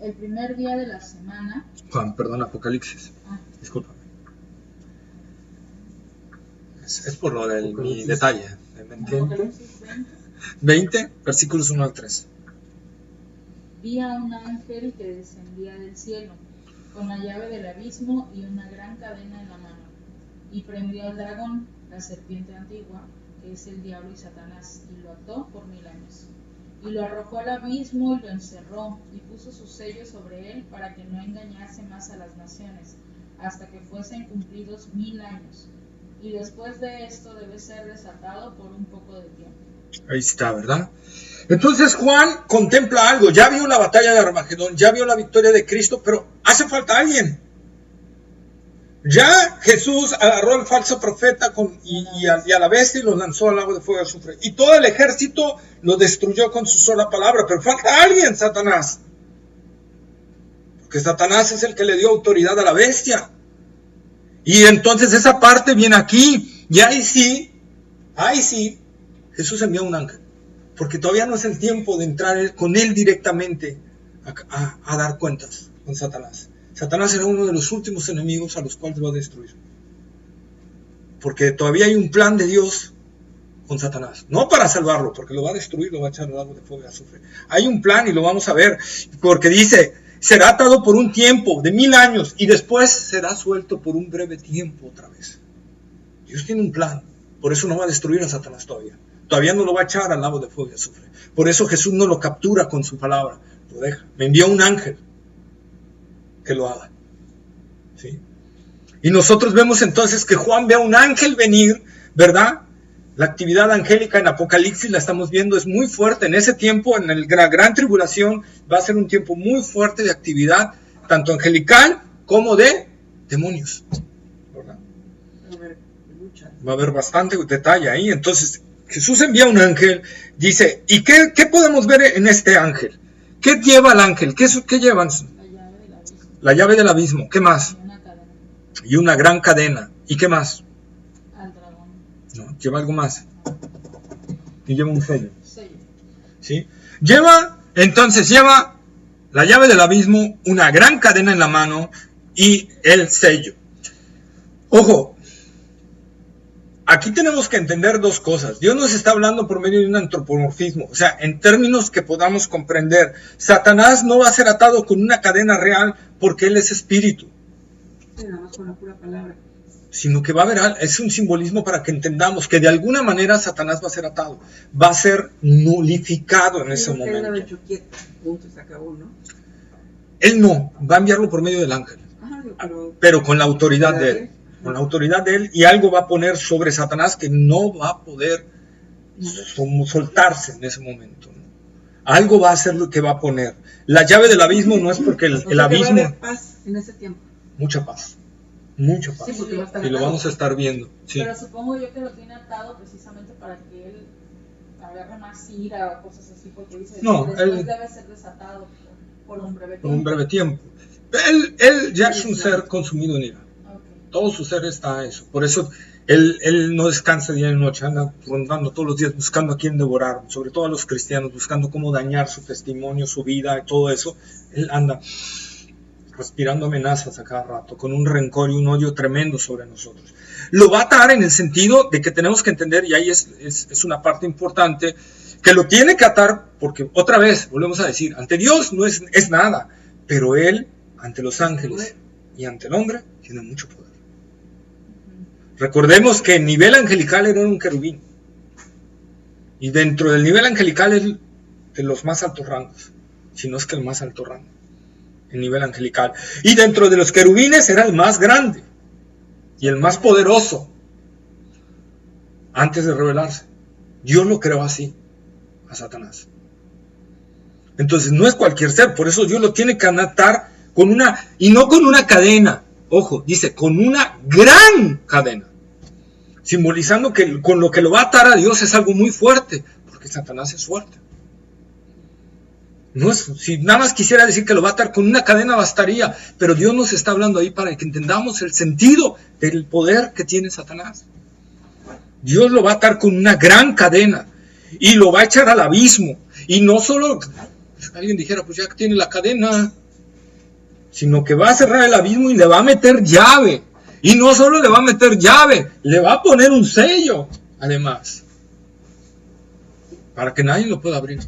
El primer día de la semana. Juan, perdón, Apocalipsis. Discúlpame. Es por lo del mi detalle. Apocalipsis 20, versículos 1 al 3. Vi a un ángel que descendía del cielo, con la llave del abismo y una gran cadena en la mano, y prendió al dragón, la serpiente antigua, que es el diablo y Satanás, y lo ató por 1000 años. Y lo arrojó al abismo y lo encerró, y puso su sello sobre él para que no engañase más a las naciones, hasta que fuesen cumplidos 1000 años. Y después de esto debe ser desatado por un poco de tiempo. Ahí está, ¿verdad? Entonces Juan contempla algo. Ya vio la batalla de Armagedón, ya vio la victoria de Cristo, pero hace falta alguien. Ya Jesús agarró al falso profeta y a la bestia y los lanzó al lago de fuego y azufre. Y todo el ejército lo destruyó con su sola palabra. Pero falta alguien, Satanás. Porque Satanás es el que le dio autoridad a la bestia. Y entonces esa parte viene aquí. Y ahí sí, Jesús envió un ángel. Porque todavía no es el tiempo de entrar con él directamente a dar cuentas con Satanás. Satanás era uno de los últimos enemigos a los cuales va a destruir. Porque todavía hay un plan de Dios con Satanás. No para salvarlo, porque lo va a destruir, lo va a echar al lago de fuego y azufre. Hay un plan y lo vamos a ver. Porque dice, será atado por un tiempo de 1000 años y después será suelto por un breve tiempo otra vez. Dios tiene un plan. Por eso no va a destruir a Satanás todavía. Todavía no lo va a echar al lago de fuego y azufre. Por eso Jesús no lo captura con su palabra. Lo deja. Me envió un ángel que lo haga. ¿Sí? Y nosotros vemos entonces que Juan ve a un ángel venir, ¿verdad? La actividad angélica en Apocalipsis la estamos viendo, es muy fuerte. En ese tiempo, en la gran tribulación, va a ser un tiempo muy fuerte de actividad, tanto angelical como de demonios. ¿Verdad? Va a haber bastante detalle ahí. Entonces, Jesús envía un ángel, dice, ¿y qué podemos ver en este ángel? ¿Qué lleva el ángel? ¿Qué llevan? La llave del abismo. ¿Qué más? Y una gran cadena. ¿Y qué más? Al dragón. No, lleva algo más. Y lleva un sello. ¿Sí? Lleva la llave del abismo, una gran cadena en la mano y el sello. Ojo, aquí tenemos que entender dos cosas. Dios nos está hablando por medio de un antropomorfismo, o sea, en términos que podamos comprender. Satanás no va a ser atado con una cadena real porque él es espíritu. Sí, nada más con la pura palabra. Sino que va a haber, es un simbolismo para que entendamos que de alguna manera Satanás va a ser atado, va a ser nulificado en ese momento. Él hecho quieto, punto, se acabó, ¿no? Él no, va a enviarlo por medio del ángel, pero con la autoridad de él. Con la autoridad de él, y algo va a poner sobre Satanás que no va a poder soltarse en ese momento, ¿no? Algo va a ser lo que va a poner. La llave del abismo no es porque el abismo... Va a haber paz en ese tiempo. Mucha paz. Sí, porque va a estar y lo vamos a estar viendo. Sí. Pero supongo yo que lo tiene atado precisamente para que él agarre más ira o cosas así, porque dice no, que después debe ser desatado por un breve tiempo. Por un breve tiempo. Él ya es un ser consumido en ira. Todo su ser está a eso. Por eso él no descansa día y noche. Anda rondando todos los días buscando a quién devorar. Sobre todo a los cristianos. Buscando cómo dañar su testimonio, su vida y todo eso. Él anda respirando amenazas a cada rato. Con un rencor y un odio tremendo sobre nosotros. Lo va a atar en el sentido de que tenemos que entender. Y ahí es una parte importante. Que lo tiene que atar. Porque otra vez, volvemos a decir. Ante Dios no es nada. Pero él, ante los ángeles y ante el hombre, tiene mucho poder. Recordemos que el nivel angelical era un querubín. Y dentro del nivel angelical es de los más altos rangos, si no es que el más alto rango, el nivel angelical. Y dentro de los querubines era el más grande y el más poderoso antes de revelarse. Dios lo creó así, a Satanás. Entonces no es cualquier ser, por eso Dios lo tiene que atar con una, y no con una cadena, ojo, dice, con una gran cadena, simbolizando que con lo que lo va a atar a Dios es algo muy fuerte, porque Satanás es fuerte. No es, si nada más quisiera decir que lo va a atar con una cadena bastaría, pero Dios nos está hablando ahí para que entendamos el sentido del poder que tiene Satanás. Dios lo va a atar con una gran cadena y lo va a echar al abismo. Y no solo, alguien dijera, pues ya que tiene la cadena, sino que va a cerrar el abismo y le va a meter llave. Y no solo le va a meter llave, le va a poner un sello, además, para que nadie lo pueda abrir.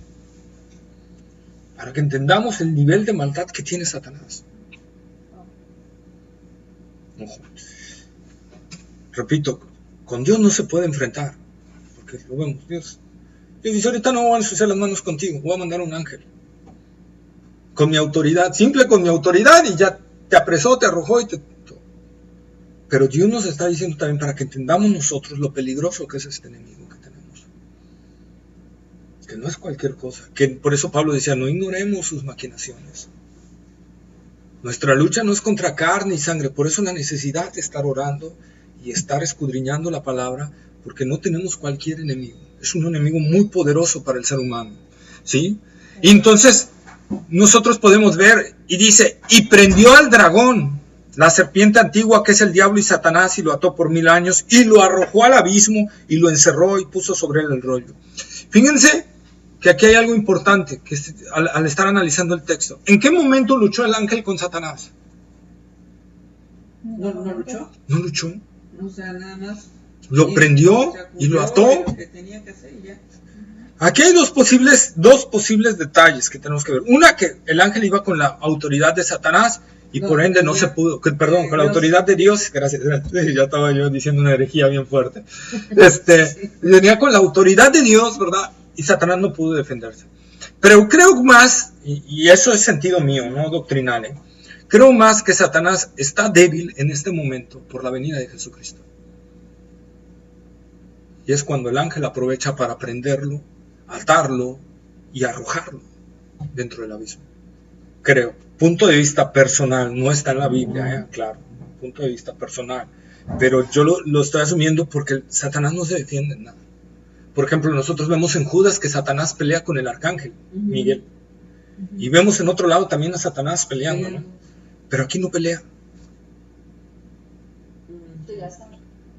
Para que entendamos el nivel de maldad que tiene Satanás. Ojo. Repito, con Dios no se puede enfrentar, porque lo vemos, Dios dice, ahorita no voy a ensuciar las manos contigo, voy a mandar un ángel. Con mi autoridad, simple con mi autoridad, y ya te apresó, te arrojó y te... Pero Dios nos está diciendo también para que entendamos nosotros lo peligroso que es este enemigo que tenemos. Que no es cualquier cosa. Que por eso Pablo decía, no ignoremos sus maquinaciones. Nuestra lucha no es contra carne y sangre, por eso la necesidad de estar orando y estar escudriñando la palabra, porque no tenemos cualquier enemigo. Es un enemigo muy poderoso para el ser humano. ¿Sí? Y entonces nosotros podemos ver, y dice, y prendió al dragón, la serpiente antigua que es el diablo y Satanás, y lo ató por 1000 años, y lo arrojó al abismo, y lo encerró y puso sobre él el rollo. Fíjense que aquí hay algo importante, que al estar analizando el texto. ¿En qué momento luchó el ángel con Satanás? ¿No luchó? No luchó. O sea, nada más. Lo prendió y lo ató. Lo que tenía que hacer y ya. Aquí hay dos posibles detalles que tenemos que ver. Una, que el ángel iba con la autoridad de Satanás y por ende no se pudo, perdón, con la autoridad de Dios, gracias, ya estaba yo diciendo una herejía bien fuerte. Venía con la autoridad de Dios, ¿verdad? Y Satanás no pudo defenderse. Pero creo más, y eso es sentido mío, no doctrinal, creo más que Satanás está débil en este momento por la venida de Jesucristo. Y es cuando el ángel aprovecha para prenderlo, atarlo y arrojarlo dentro del abismo. Creo. Punto de vista personal, no está en la Biblia, claro. Punto de vista personal. Pero yo lo estoy asumiendo porque Satanás no se defiende en nada. Por ejemplo, nosotros vemos en Judas que Satanás pelea con el arcángel, Miguel. Y vemos en otro lado también a Satanás peleando, ¿no? Pero aquí no pelea.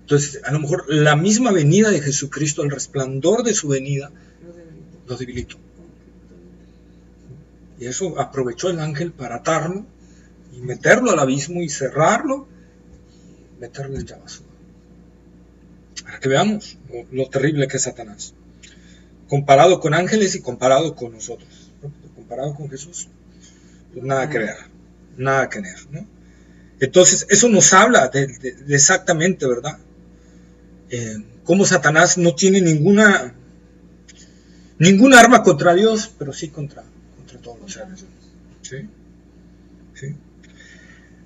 Entonces, a lo mejor la misma venida de Jesucristo, el resplandor de su venida, lo debilitó. Y eso aprovechó el ángel para atarlo y meterlo al abismo y cerrarlo y meterlo en llamas. Para que veamos lo terrible que es Satanás. Comparado con ángeles y comparado con nosotros. Comparado con Jesús, pues nada que ver. Nada que ver, ¿no? Entonces, eso nos habla de exactamente, ¿verdad? Cómo Satanás no tiene ninguna arma contra Dios, pero sí contra todos los seres. ¿Sí? ¿Sí?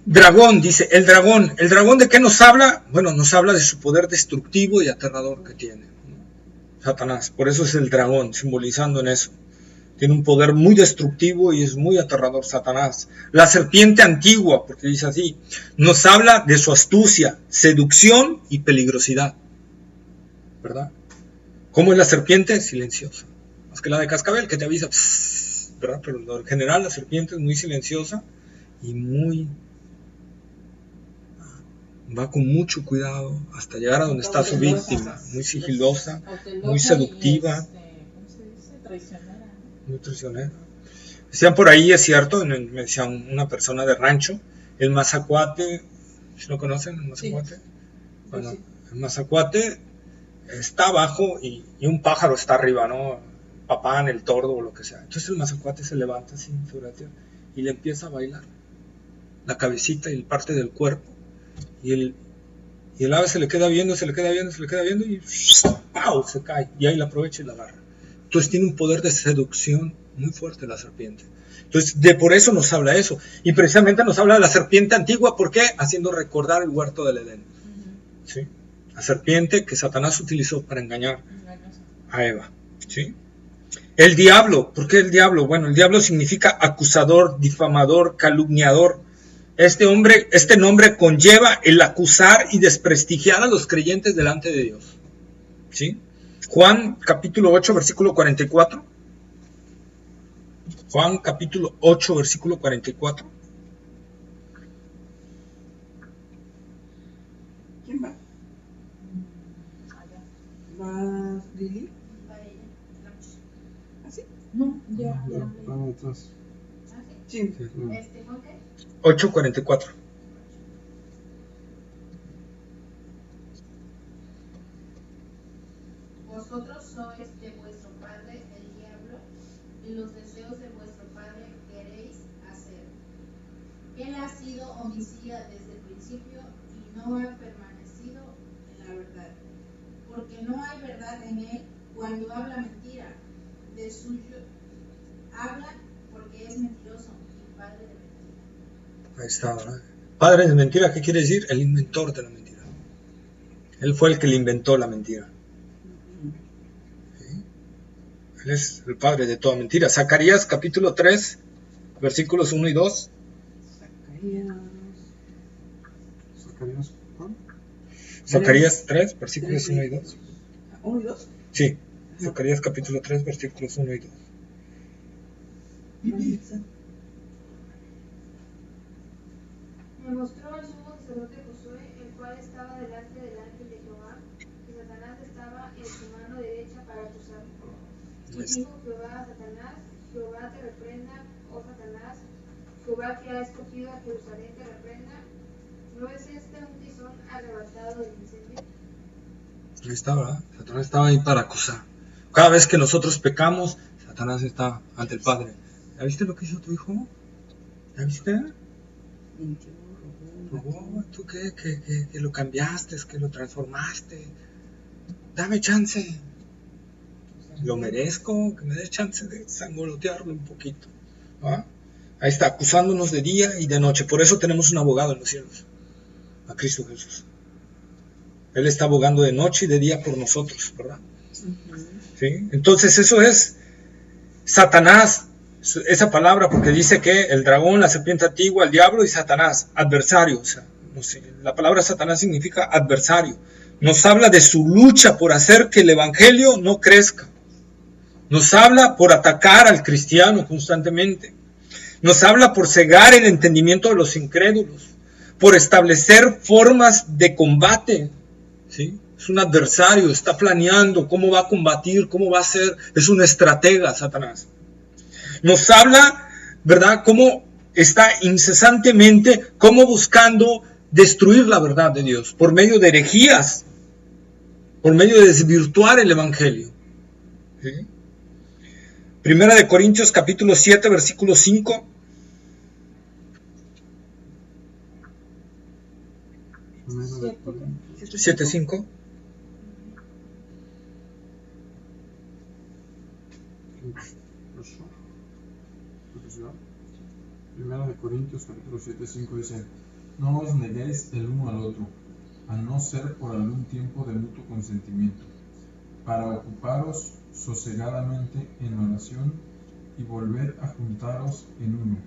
Dragón, dice, el dragón ¿de qué nos habla? Bueno, nos habla de su poder destructivo y aterrador que tiene, ¿no? Satanás, por eso es el dragón, simbolizando en eso. Tiene un poder muy destructivo y es muy aterrador Satanás. La serpiente antigua, porque dice así, nos habla de su astucia, seducción y peligrosidad. ¿Verdad? ¿Cómo es la serpiente? Silenciosa. Más que la de cascabel, que te avisa, ¿verdad? Pero en general la serpiente es muy silenciosa y va con mucho cuidado hasta llegar a donde está su víctima. Muy sigilosa, muy seductiva. ¿Cómo se dice? Traicionera. Muy traicionera. Decían por ahí, es cierto, me decían una persona de rancho, el mazacuate, ¿sí lo conocen? El mazacuate. Sí. Bueno, el mazacuate está abajo y un pájaro está arriba, ¿no? Papán, el tordo o lo que sea. Entonces el mazacuate se levanta así sobre la tierra y le empieza a bailar la cabecita y parte del cuerpo y Y el ave se le queda viendo y ¡pau! Se cae. Y ahí la aprovecha y la agarra. Entonces tiene un poder de seducción muy fuerte la serpiente. Entonces, por eso nos habla eso. Y precisamente nos habla de la serpiente antigua. ¿Por qué? Haciendo recordar el huerto del Edén. ¿Sí? La serpiente que Satanás utilizó para engañar a Eva. ¿Sí? El diablo. ¿Por qué el diablo? Bueno, el diablo significa acusador, difamador, calumniador. Este nombre conlleva el acusar y desprestigiar a los creyentes delante de Dios. ¿Sí? Juan capítulo 8, versículo 44. Juan capítulo 8, versículo 44. ¿Quién va? ¿Va Lili? ¿Así? No, ya. Vamos atrás. Sí. ¿Juan qué? 8:44. Vosotros sois de vuestro padre el diablo, y los deseos de vuestro padre queréis hacer. Él ha sido homicida desde el principio y no ha permanecido en la verdad, porque no hay verdad en él. Cuando habla mentira, de suyo habla porque es mentiroso y padre de mentira. Ahí está, ¿verdad? Padre de mentira, ¿qué quiere decir? El inventor de la mentira. Él fue el que le inventó la mentira. ¿Sí? Él es el padre de toda mentira. Zacarías capítulo 3, versículos 1 y 2. Zacarías, ¿cuál? Zacarías 3, versículos 1 y 2. ¿1 y 2? Sí, Zacarías capítulo 3, versículos 1 y 2. Me mostró el sumo sacerdote Josué, el cual estaba delante del ángel de Jehová, y Satanás estaba en su mano derecha para acusarlo. Y dijo Jehová a Satanás: Jehová te reprenda, oh Satanás, Jehová que ha escogido a Jerusalén te reprenda. ¿No es este un tizón arrebatado del incendio? Ahí está, ¿verdad? Satanás estaba ahí para acusar. Cada vez que nosotros pecamos, Satanás está ante el Padre. ¿Ya viste lo que hizo tu hijo? ¿Ya viste? Robó, ¿tú qué? Que lo cambiaste, que lo transformaste. Dame chance. Lo merezco, que me des chance de sangolotearlo un poquito. ¿Ah? Ahí está, acusándonos de día y de noche. Por eso tenemos un abogado en los cielos, a Cristo Jesús. Él está abogando de noche y de día por nosotros, ¿verdad? ¿Sí? Entonces eso es Satanás, esa palabra, porque dice que el dragón, la serpiente antigua, el diablo y Satanás, adversario. O sea, no sé, la palabra Satanás significa adversario. Nos habla de su lucha por hacer que el evangelio no crezca. Nos habla por atacar al cristiano constantemente. Nos habla por cegar el entendimiento de los incrédulos, por establecer formas de combate. ¿Sí? Es un adversario, está planeando cómo va a combatir, cómo va a ser. Es un estratega, Satanás. Nos habla, ¿verdad?, cómo está incesantemente, cómo buscando destruir la verdad de Dios por medio de herejías, por medio de desvirtuar el evangelio. ¿Sí? Primera de Corintios capítulo 7, versículo 5. Primera de 7:5. Primera de Corintios capítulo 7:5 dice: No os neguéis el uno al otro, a no ser por algún tiempo de mutuo consentimiento, para ocuparos sosegadamente en oración y volver a juntaros en uno,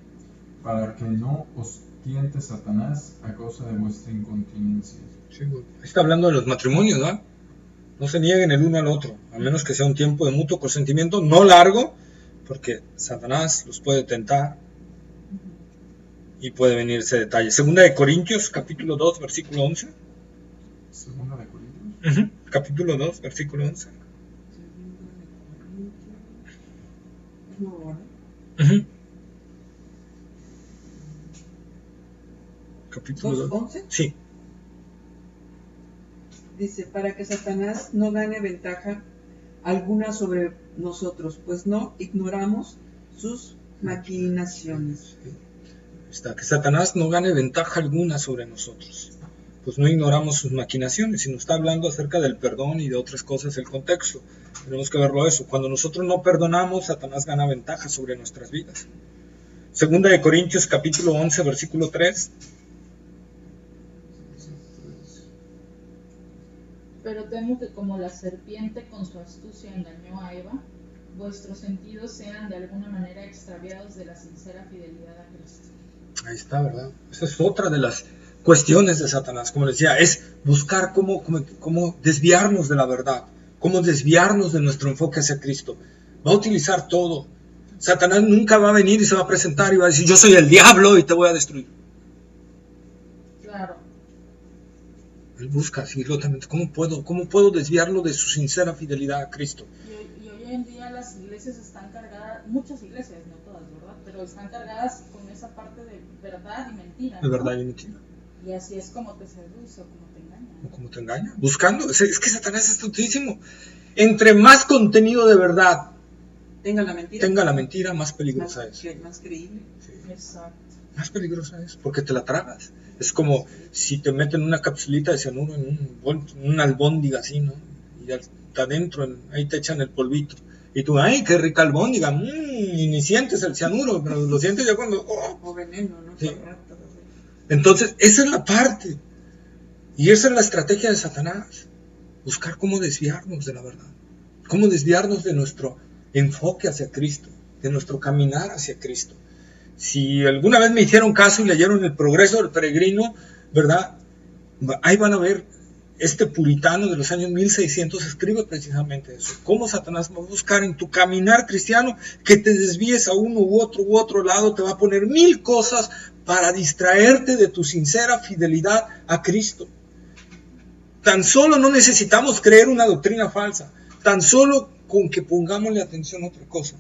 para que no os tiente Satanás a causa de vuestra incontinencia. Sí, está hablando de los matrimonios, ¿verdad? No se nieguen el uno al otro, a menos que sea un tiempo de mutuo consentimiento, no largo, porque Satanás los puede tentar y puede venirse detalle. Segunda de Corintios, capítulo 2, versículo 11. Segunda de Corintios. Capítulo 2, versículo 11. Capítulo 2. ¿11? Sí. Dice, para que Satanás no gane ventaja alguna sobre nosotros, pues no ignoramos sus maquinaciones. Está, que Satanás no gane ventaja alguna sobre nosotros. pues no ignoramos sus maquinaciones, sino está hablando acerca del perdón y de otras cosas el contexto. Tenemos que verlo eso. Cuando nosotros no perdonamos, Satanás gana ventaja sobre nuestras vidas. Segunda de Corintios capítulo 11, versículo 3. Pero temo que como la serpiente con su astucia engañó a Eva, vuestros sentidos sean de alguna manera extraviados de la sincera fidelidad a Cristo. Ahí está, ¿verdad? Esa es otra de las cuestiones de Satanás, como les decía, es buscar cómo desviarnos de la verdad, cómo desviarnos de nuestro enfoque hacia Cristo. Va a utilizar todo. Satanás nunca va a venir y se va a presentar y va a decir, yo soy el diablo y te voy a destruir. Claro. Él busca absolutamente, ¿cómo puedo desviarlo de su sincera fidelidad a Cristo? Y hoy en día las iglesias están cargadas, muchas iglesias, no todas, ¿verdad? Pero están cargadas con esa parte de verdad y mentira, ¿no? De verdad y mentira. Y así es como te seduce o como te engaña, ¿no? ¿O cómo te engaña? Buscando, es que Satanás es tontísimo. Entre más contenido de verdad tenga la mentira, más peligrosa es. Más creíble. Sí. Exacto. Más peligrosa es, porque te la tragas. Es como si te meten una capsulita de cianuro en una albóndiga así, ¿no? Y está adentro, ahí te echan el polvito. Y tú, ¡ay, qué rica albóndiga! Y ni sientes el cianuro, pero lo sientes ya cuando... O veneno, ¿no? Sí. Entonces, esa es la parte. Y esa es la estrategia de Satanás. Buscar cómo desviarnos de la verdad. Cómo desviarnos de nuestro enfoque hacia Cristo, de nuestro caminar hacia Cristo. Si alguna vez me hicieron caso y leyeron El Progreso del Peregrino, ¿verdad? Ahí van a ver, este puritano de los años 1600 escribe precisamente eso. Cómo Satanás va a buscar en tu caminar cristiano que te desvíes a uno u otro lado, te va a poner 1000 cosas para distraerte de tu sincera fidelidad a Cristo. Tan solo no necesitamos creer una doctrina falsa, tan solo con que pongámosle atención a otra cosa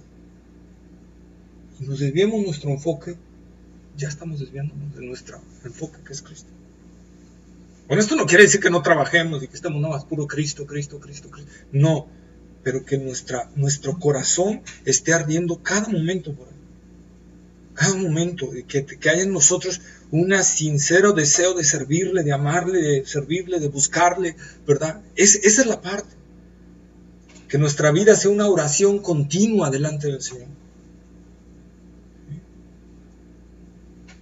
y nos desviemos nuestro enfoque, ya estamos desviándonos de nuestro enfoque que es Cristo. Con esto no quiere decir que no trabajemos y que estemos nada más puro Cristo. No, pero que nuestro corazón esté ardiendo cada momento por Él. Cada momento, que haya en nosotros un sincero deseo de servirle, de amarle, de servirle, de buscarle, ¿verdad? Esa es la parte. Que nuestra vida sea una oración continua delante del Señor.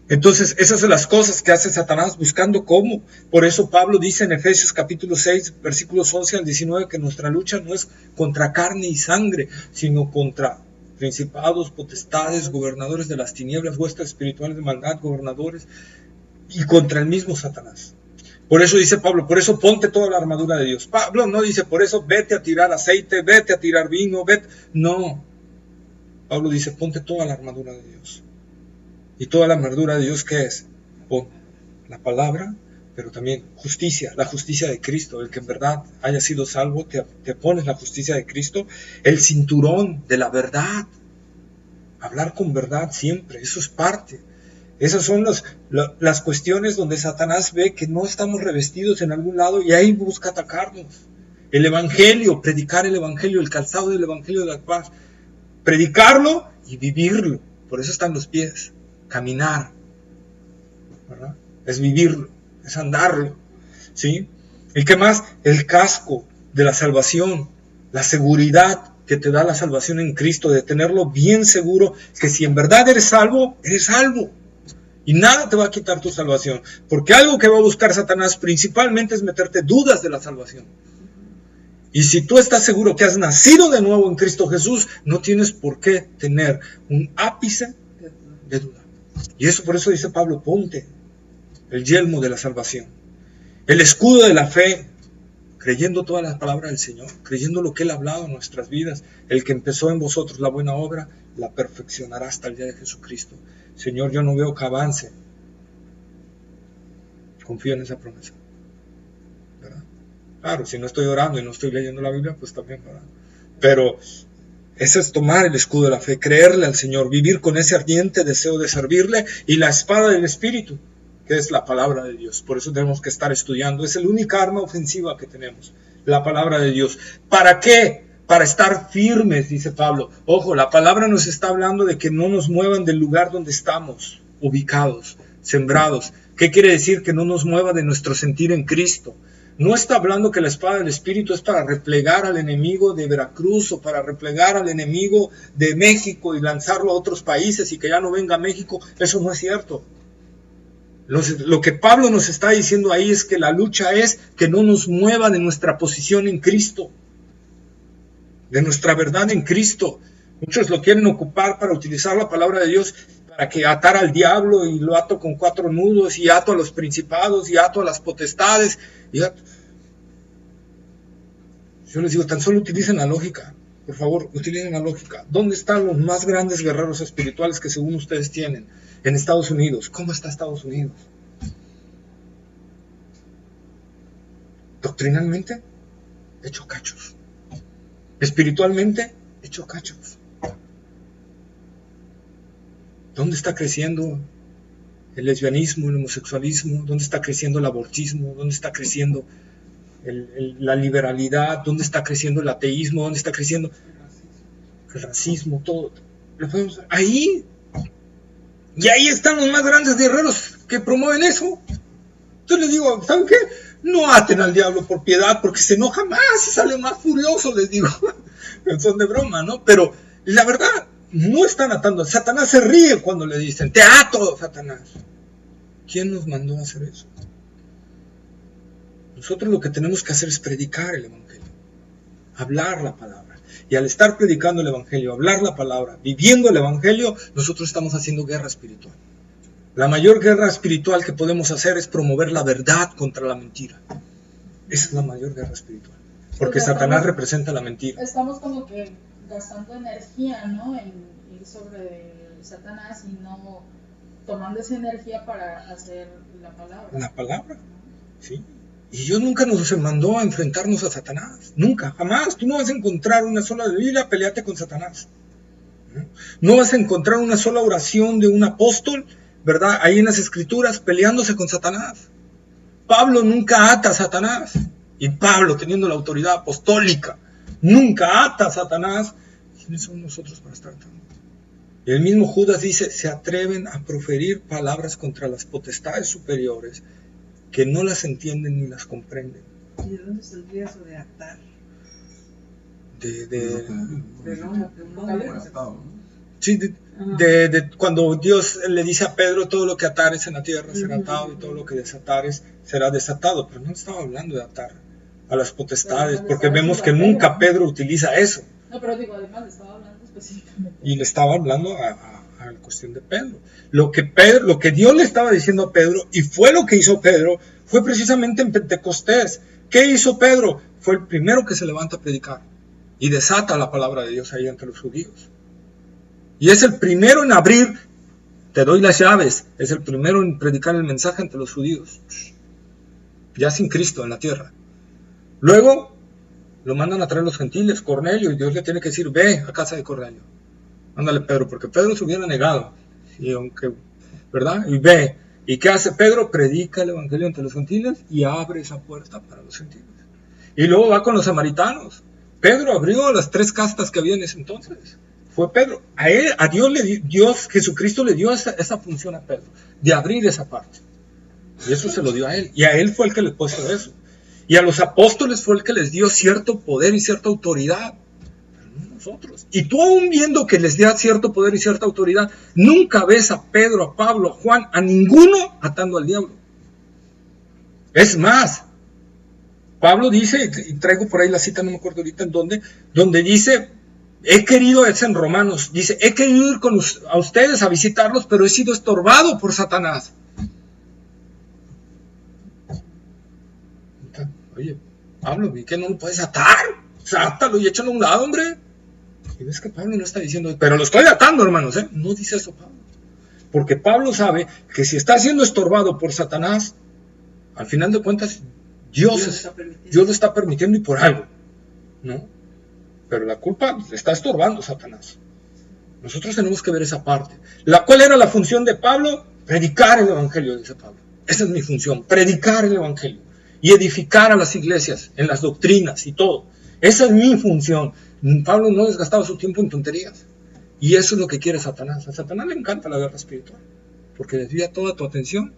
Entonces, esas son las cosas que hace Satanás buscando cómo. Por eso Pablo dice en Efesios capítulo 6, versículos 11 al 19, que nuestra lucha no es contra carne y sangre, sino contra principados, potestades, gobernadores de las tinieblas, huestes espirituales de maldad, gobernadores, y contra el mismo Satanás. Por eso dice Pablo, por eso ponte toda la armadura de Dios. Pablo no dice, por eso vete a tirar aceite, vete a tirar vino, vete. No. Pablo dice, ponte toda la armadura de Dios. ¿Y toda la armadura de Dios qué es? Pon la palabra, pero también justicia, la justicia de Cristo. El que en verdad haya sido salvo, te pones la justicia de Cristo. El cinturón de la verdad. Hablar con verdad siempre, eso es parte. Esas son las cuestiones donde Satanás ve que no estamos revestidos en algún lado y ahí busca atacarnos. El evangelio, predicar el evangelio, el calzado del evangelio de la paz. Predicarlo y vivirlo. Por eso están los pies. Caminar, ¿verdad? Es vivirlo, es andarlo, ¿sí? ¿Y qué más? El casco de la salvación, la seguridad que te da la salvación en Cristo, de tenerlo bien seguro, que si en verdad eres salvo, y nada te va a quitar tu salvación, porque algo que va a buscar Satanás principalmente es meterte dudas de la salvación. Y si tú estás seguro que has nacido de nuevo en Cristo Jesús, no tienes por qué tener un ápice de duda. Y eso, por eso dice Pablo, ponte el yelmo de la salvación, el escudo de la fe, creyendo todas las palabras del Señor, creyendo lo que Él ha hablado en nuestras vidas. El que empezó en vosotros la buena obra, la perfeccionará hasta el día de Jesucristo. Señor, yo no veo que avance. Confío en esa promesa, ¿verdad? Claro, si no estoy orando y no estoy leyendo la Biblia, pues también, ¿verdad? Pero ese es tomar el escudo de la fe, creerle al Señor, vivir con ese ardiente deseo de servirle, y la espada del Espíritu, que es la palabra de Dios. Por eso tenemos que estar estudiando. Es la única arma ofensiva que tenemos, la palabra de Dios. ¿Para qué? Para estar firmes, dice Pablo. Ojo, la palabra nos está hablando de que no nos muevan del lugar donde estamos ubicados, sembrados. ¿Qué quiere decir? Que no nos mueva de nuestro sentir en Cristo. No está hablando que la espada del Espíritu es para replegar al enemigo de Veracruz o para replegar al enemigo de México y lanzarlo a otros países y que ya no venga a México. Eso no es cierto. Lo que Pablo nos está diciendo ahí es que la lucha es que no nos mueva de nuestra posición en Cristo, de nuestra verdad en Cristo. Muchos lo quieren ocupar para utilizar la palabra de Dios para que atar al diablo y lo ato con 4 nudos y ato a los principados y ato a las potestades. Yo les digo, tan solo utilicen la lógica. Por favor, utilicen la lógica. ¿Dónde están los más grandes guerreros espirituales que según ustedes tienen? En Estados Unidos. ¿Cómo está Estados Unidos? Doctrinalmente, hecho cachos. Espiritualmente, hecho cachos. ¿Dónde está creciendo el lesbianismo, el homosexualismo? ¿Dónde está creciendo el abortismo? ¿Dónde está creciendo la liberalidad? ¿Dónde está creciendo el ateísmo? ¿Dónde está creciendo el racismo? Todo. Ahí. Y ahí están los más grandes guerreros que promueven eso. Entonces les digo, ¿saben qué? No aten al diablo por piedad, porque se enoja más y sale más furioso, les digo. Son de broma, ¿no? Pero la verdad, no están atando. Satanás se ríe cuando le dicen, te ato, Satanás. ¿Quién nos mandó a hacer eso? Nosotros lo que tenemos que hacer es predicar el Evangelio, hablar la palabra. Y al estar predicando el Evangelio, hablar la palabra, viviendo el Evangelio, nosotros estamos haciendo guerra espiritual. La mayor guerra espiritual que podemos hacer es promover la verdad contra la mentira. Esa es la mayor guerra espiritual. Porque Satanás representa la mentira. Estamos como que gastando energía, ¿no? En ir sobre Satanás y no tomando esa energía para hacer la palabra. La palabra, sí. Y Dios nunca nos mandó a enfrentarnos a Satanás. Nunca, jamás. Tú no vas a encontrar una sola Biblia, peleate con Satanás. No vas a encontrar una sola oración de un apóstol, ¿verdad? Ahí en las Escrituras, peleándose con Satanás. Pablo nunca ata a Satanás. Y Pablo, teniendo la autoridad apostólica, nunca ata a Satanás. ¿Quiénes son nosotros para estar atando? Y el mismo Judas dice, se atreven a proferir palabras contra las potestades superiores, que no las entienden ni las comprenden. ¿Y de dónde saldría eso de atar? Sí, cuando Dios le dice a Pedro, todo lo que atares en la tierra será atado y todo lo que desatares será desatado. Pero no estaba hablando de atar a las potestades, porque vemos que nunca Pedro utiliza eso. No, pero digo, además le estaba hablando específicamente. Y le estaba hablando a la cuestión de Pedro. Lo que Dios le estaba diciendo a Pedro, y fue lo que hizo Pedro, fue precisamente en Pentecostés. ¿Qué hizo Pedro? Fue el primero que se levanta a predicar y desata la palabra de Dios ahí entre los judíos. Y es el primero en abrir, te doy las llaves, es el primero en predicar el mensaje entre los judíos, ya sin Cristo en la tierra. Luego lo mandan a traer los gentiles, Cornelio, y Dios le tiene que decir, ve a casa de Cornelio. Ándale, Pedro, porque Pedro se hubiera negado, y aunque, ¿verdad? Y ve, ¿y qué hace Pedro? Predica el evangelio entre los gentiles y abre esa puerta para los gentiles. Y luego va con los samaritanos. Pedro abrió las 3 castas que había en ese entonces. Fue Pedro. A Dios, Jesucristo le dio esa función a Pedro, de abrir esa parte. Y eso se lo dio a él. Y a él fue el que le puso eso. Y a los apóstoles fue el que les dio cierto poder y cierta autoridad. Nosotros. Y tú aún viendo que les da cierto poder y cierta autoridad, nunca ves a Pedro, a Pablo, a Juan, a ninguno atando al diablo. Es más, Pablo dice, y traigo por ahí la cita, no me acuerdo ahorita en dónde, donde dice, he querido, es en Romanos, dice, he querido ir a ustedes a visitarlos, pero he sido estorbado por Satanás. Oye, Pablo, ¿y qué no lo puedes atar? Sátalo y échalo a un lado, hombre. Y ves que Pablo no está diciendo, pero lo estoy atando, hermanos, ¿eh? No dice eso Pablo. Porque Pablo sabe que si está siendo estorbado por Satanás, al final de cuentas, Dios lo está permitiendo y por algo, ¿no? Pero la culpa le está estorbando Satanás. Nosotros tenemos que ver esa parte. ¿Cuál era la función de Pablo? Predicar el evangelio, dice Pablo. Esa es mi función, predicar el evangelio y edificar a las iglesias en las doctrinas y todo. Esa es mi función. Pablo no desgastaba su tiempo en tonterías. Y eso es lo que quiere Satanás. A Satanás le encanta la guerra espiritual, porque desvía toda tu atención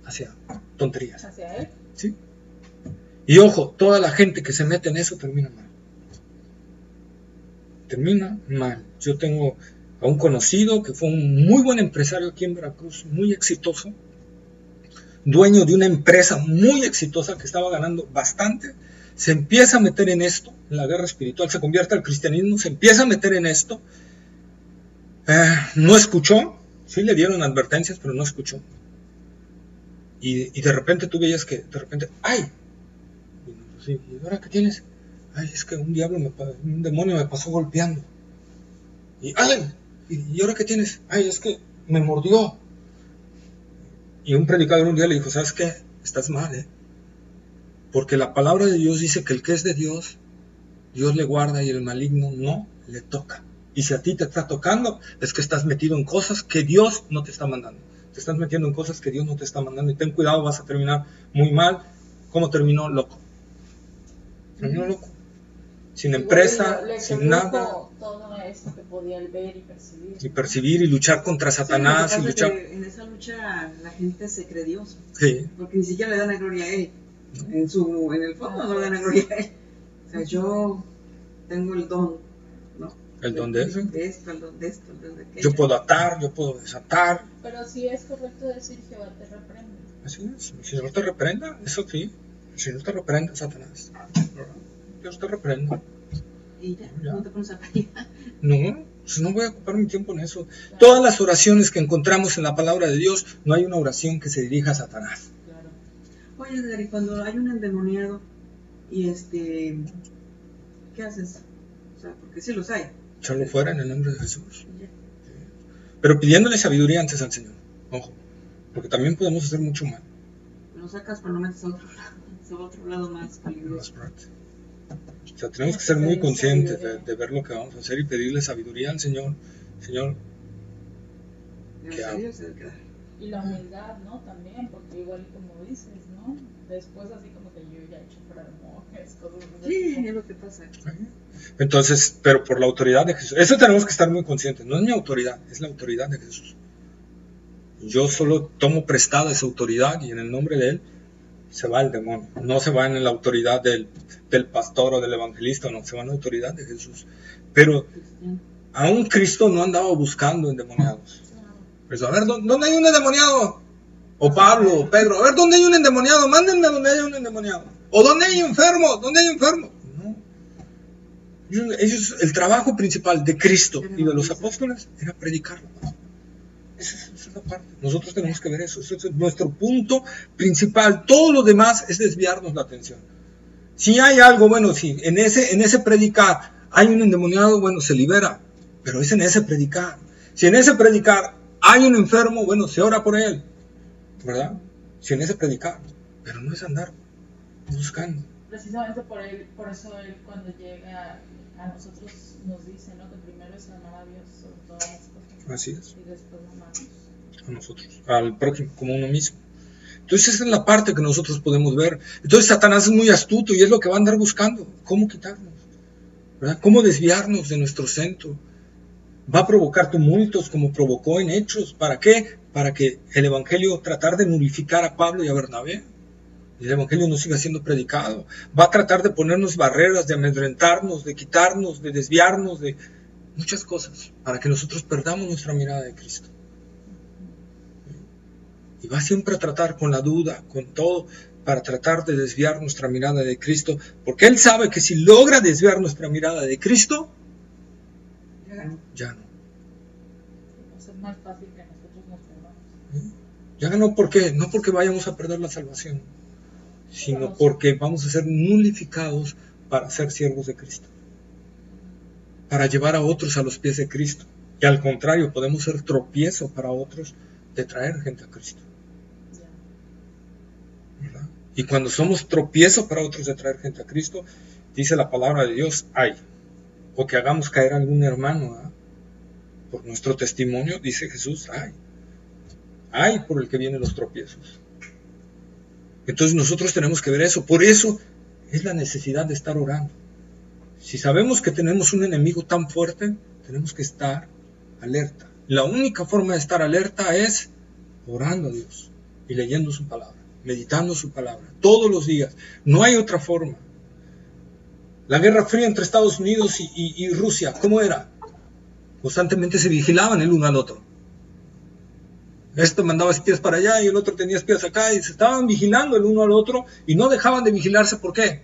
hacia tonterías. Hacia él. ¿Sí? Y ojo, toda la gente que se mete en eso termina mal. Termina mal. Yo tengo a un conocido que fue un muy buen empresario aquí en Veracruz, muy exitoso, dueño de una empresa muy exitosa que estaba ganando bastante, se empieza a meter en esto, en la guerra espiritual, se convierte al cristianismo, se empieza a meter en esto, no escuchó, sí le dieron advertencias, pero no escuchó. Y de repente tú veías que, de repente, ¡ay! ¿Y ahora qué tienes? Ay, es que un demonio me pasó golpeando. Y, ¡ay! ¿Y ahora qué tienes? Ay, es que me mordió. Y un predicador un día le dijo, ¿sabes qué? Estás mal, porque la palabra de Dios dice que el que es de Dios, Dios le guarda y el maligno no le toca. Y si a ti te está tocando, es que estás metido en cosas que Dios no te está mandando. Te estás metiendo en cosas que Dios no te está mandando. Y ten cuidado, vas a terminar muy mal. ¿Cómo terminó? Loco. Terminó loco. Sin empresa, sin nada. Todo eso que podía ver y percibir. Y percibir y luchar contra Satanás. Sí, y luchar. en esa lucha la gente se cree Dios. Sí. Porque ni siquiera le dan la gloria a él. En el fondo no le dan la gloria a él. O sea, yo tengo el don, ¿no? ¿El don de eso? De esto, el don de esto, el don de aquello. Yo puedo atar, yo puedo desatar. Pero si es correcto decir Jehová te reprende. Así es. El Señor te reprenda, eso sí. El Señor te reprenda, Satanás. Dios te reprenda. Y ya, no te pones a pelear. No, pues no voy a ocupar mi tiempo en eso. Claro. Todas las oraciones que encontramos en la palabra de Dios, no hay una oración que se dirija a Satanás. Claro. Oye, Dari, cuando hay un endemoniado y ¿qué haces? O sea, porque sí los hay. Echarlo fuera en el nombre de Jesús. Sí. Pero pidiéndole sabiduría antes al Señor. Ojo, porque también podemos hacer mucho mal. Lo sacas pero no metes a otro lado más peligroso. O sea, tenemos que ser muy conscientes de ver lo que vamos a hacer y pedirle sabiduría al Señor. Señor, ¿qué hago? Y la humildad, ¿no? También, porque igual como dices, ¿no? Después así como que yo ya he hecho fuera de monjes, cosas así. Sí, es lo que pasa. Entonces, pero por la autoridad de Jesús. Eso tenemos que estar muy conscientes. No es mi autoridad, es la autoridad de Jesús. Yo solo tomo prestada esa autoridad y en el nombre de Él se va el demonio. No se va en la autoridad del pastor o del evangelista, no, se va en la autoridad de Jesús. Pero aún Cristo no andaba buscando endemoniados. Pues, a ver, ¿dónde hay un endemoniado? O Pablo, o Pedro, a ver, ¿dónde hay un endemoniado? Mándenme donde haya un endemoniado. O ¿dónde hay enfermo? ¿Dónde hay enfermo? No. El trabajo principal de Cristo y de los apóstoles era predicarlo. Esa es la parte. Nosotros tenemos que ver eso. Ese es nuestro punto principal. Todo lo demás es desviarnos la atención. Si hay algo, bueno, si en ese predicar hay un endemoniado, bueno, se libera. Pero es en ese predicar. Si en ese predicar hay un enfermo, bueno, se ora por él. ¿Verdad? Si en ese predicar. Pero no es andar buscando. Precisamente por eso él cuando llega a nosotros nos dice, ¿no? Que primero es amar a Dios sobre todas las cosas. Así es. Y después amarnos a nosotros, al prójimo como uno mismo. Entonces esa es la parte que nosotros podemos ver. Entonces Satanás es muy astuto y es lo que va a andar buscando. ¿Cómo quitarnos? ¿Verdad? ¿Cómo desviarnos de nuestro centro? Va a provocar tumultos como provocó en Hechos. ¿Para qué? Para que el evangelio tratar de nullificar a Pablo y a Bernabé. Y el evangelio no siga siendo predicado. Va a tratar de ponernos barreras, de amedrentarnos, de quitarnos, de desviarnos, de muchas cosas, para que nosotros perdamos nuestra mirada de Cristo. Y va siempre a tratar con la duda, con todo, para tratar de desviar nuestra mirada de Cristo, porque Él sabe que si logra desviar nuestra mirada de Cristo, ya no. Va a ser más fácil que nosotros nos perdamos. Ya no, ¿por qué? No porque vayamos a perder la salvación, sino porque vamos a ser nulificados para ser siervos de Cristo, para llevar a otros a los pies de Cristo. Y al contrario, podemos ser tropiezo para otros de traer gente a Cristo. ¿Verdad? Y cuando somos tropiezo para otros de traer gente a Cristo, dice la palabra de Dios, ay, o que hagamos caer a algún hermano, ¿eh? Por nuestro testimonio, dice Jesús, ay por el que vienen los tropiezos. Entonces nosotros tenemos que ver eso. Por eso es la necesidad de estar orando. Si sabemos que tenemos un enemigo tan fuerte, tenemos que estar alerta. La única forma de estar alerta es orando a Dios. y leyendo su palabra, meditando su palabra, todos los días. No hay otra forma. La Guerra Fría entre Estados Unidos y Rusia, ¿cómo era? Constantemente se vigilaban el uno al otro. Este mandaba espías para allá y el otro tenía espías acá y se estaban vigilando el uno al otro y no dejaban de vigilarse. ¿Por qué?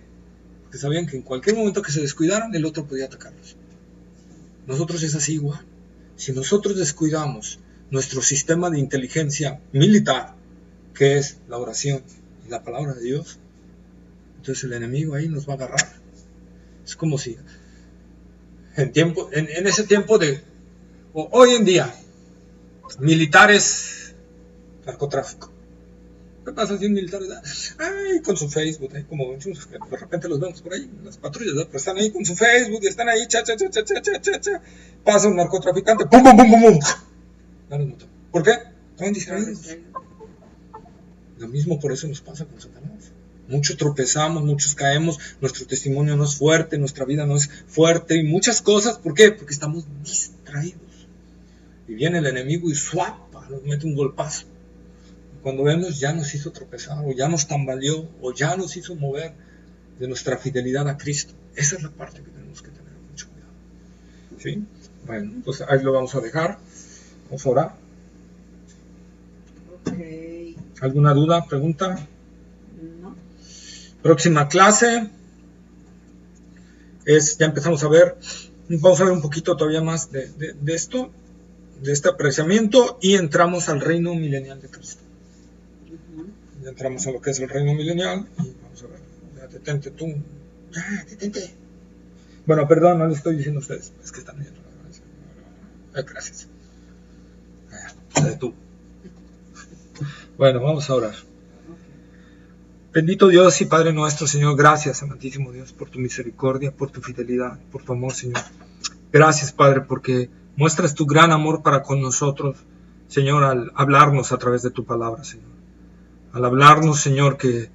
Porque sabían que en cualquier momento que se descuidaran, el otro podía atacarlos. Nosotros es así igual. Si nosotros descuidamos nuestro sistema de inteligencia militar, que es la oración y la palabra de Dios, entonces el enemigo ahí nos va a agarrar. Es como si en ese tiempo hoy en día, militares, narcotráfico. ¿Qué pasa si un militar con su Facebook, como de repente los vemos por ahí, las patrullas, ¿verdad? Pero están ahí con su Facebook, y están ahí, pasa un narcotraficante, pum, pum, pum, pum, pum. Ya los mató. ¿Por qué? Estaban distraídos. Lo mismo por eso nos pasa con Satanás. Muchos tropezamos, muchos caemos, nuestro testimonio no es fuerte, nuestra vida no es fuerte y muchas cosas. ¿Por qué? Porque estamos distraídos. Y viene el enemigo y ¡suapa! Nos mete un golpazo. Cuando vemos ya nos hizo tropezar, o ya nos tambaleó, o ya nos hizo mover de nuestra fidelidad a Cristo. Esa es la parte que tenemos que tener mucho cuidado. ¿Sí? Bueno, pues ahí lo vamos a dejar. Vamos a orar. Okay. ¿Alguna duda, pregunta? No. Próxima clase ya empezamos a ver, vamos a ver un poquito todavía más de esto, de este apreciamiento, y entramos al reino milenial de Cristo. Ya entramos a lo que es el reino milenial y vamos a ver. Ya, detente tú. Ya, detente. Bueno, perdón, no les estoy diciendo a ustedes. Es que están viendo. Gracias. Tú. Bueno, vamos a orar. Bendito Dios y Padre nuestro, Señor, gracias, amantísimo Dios, por tu misericordia, por tu fidelidad, por tu amor, Señor. Gracias, Padre, porque muestras tu gran amor para con nosotros, Señor, al hablarnos a través de tu palabra, Señor. Al hablarnos, Señor, que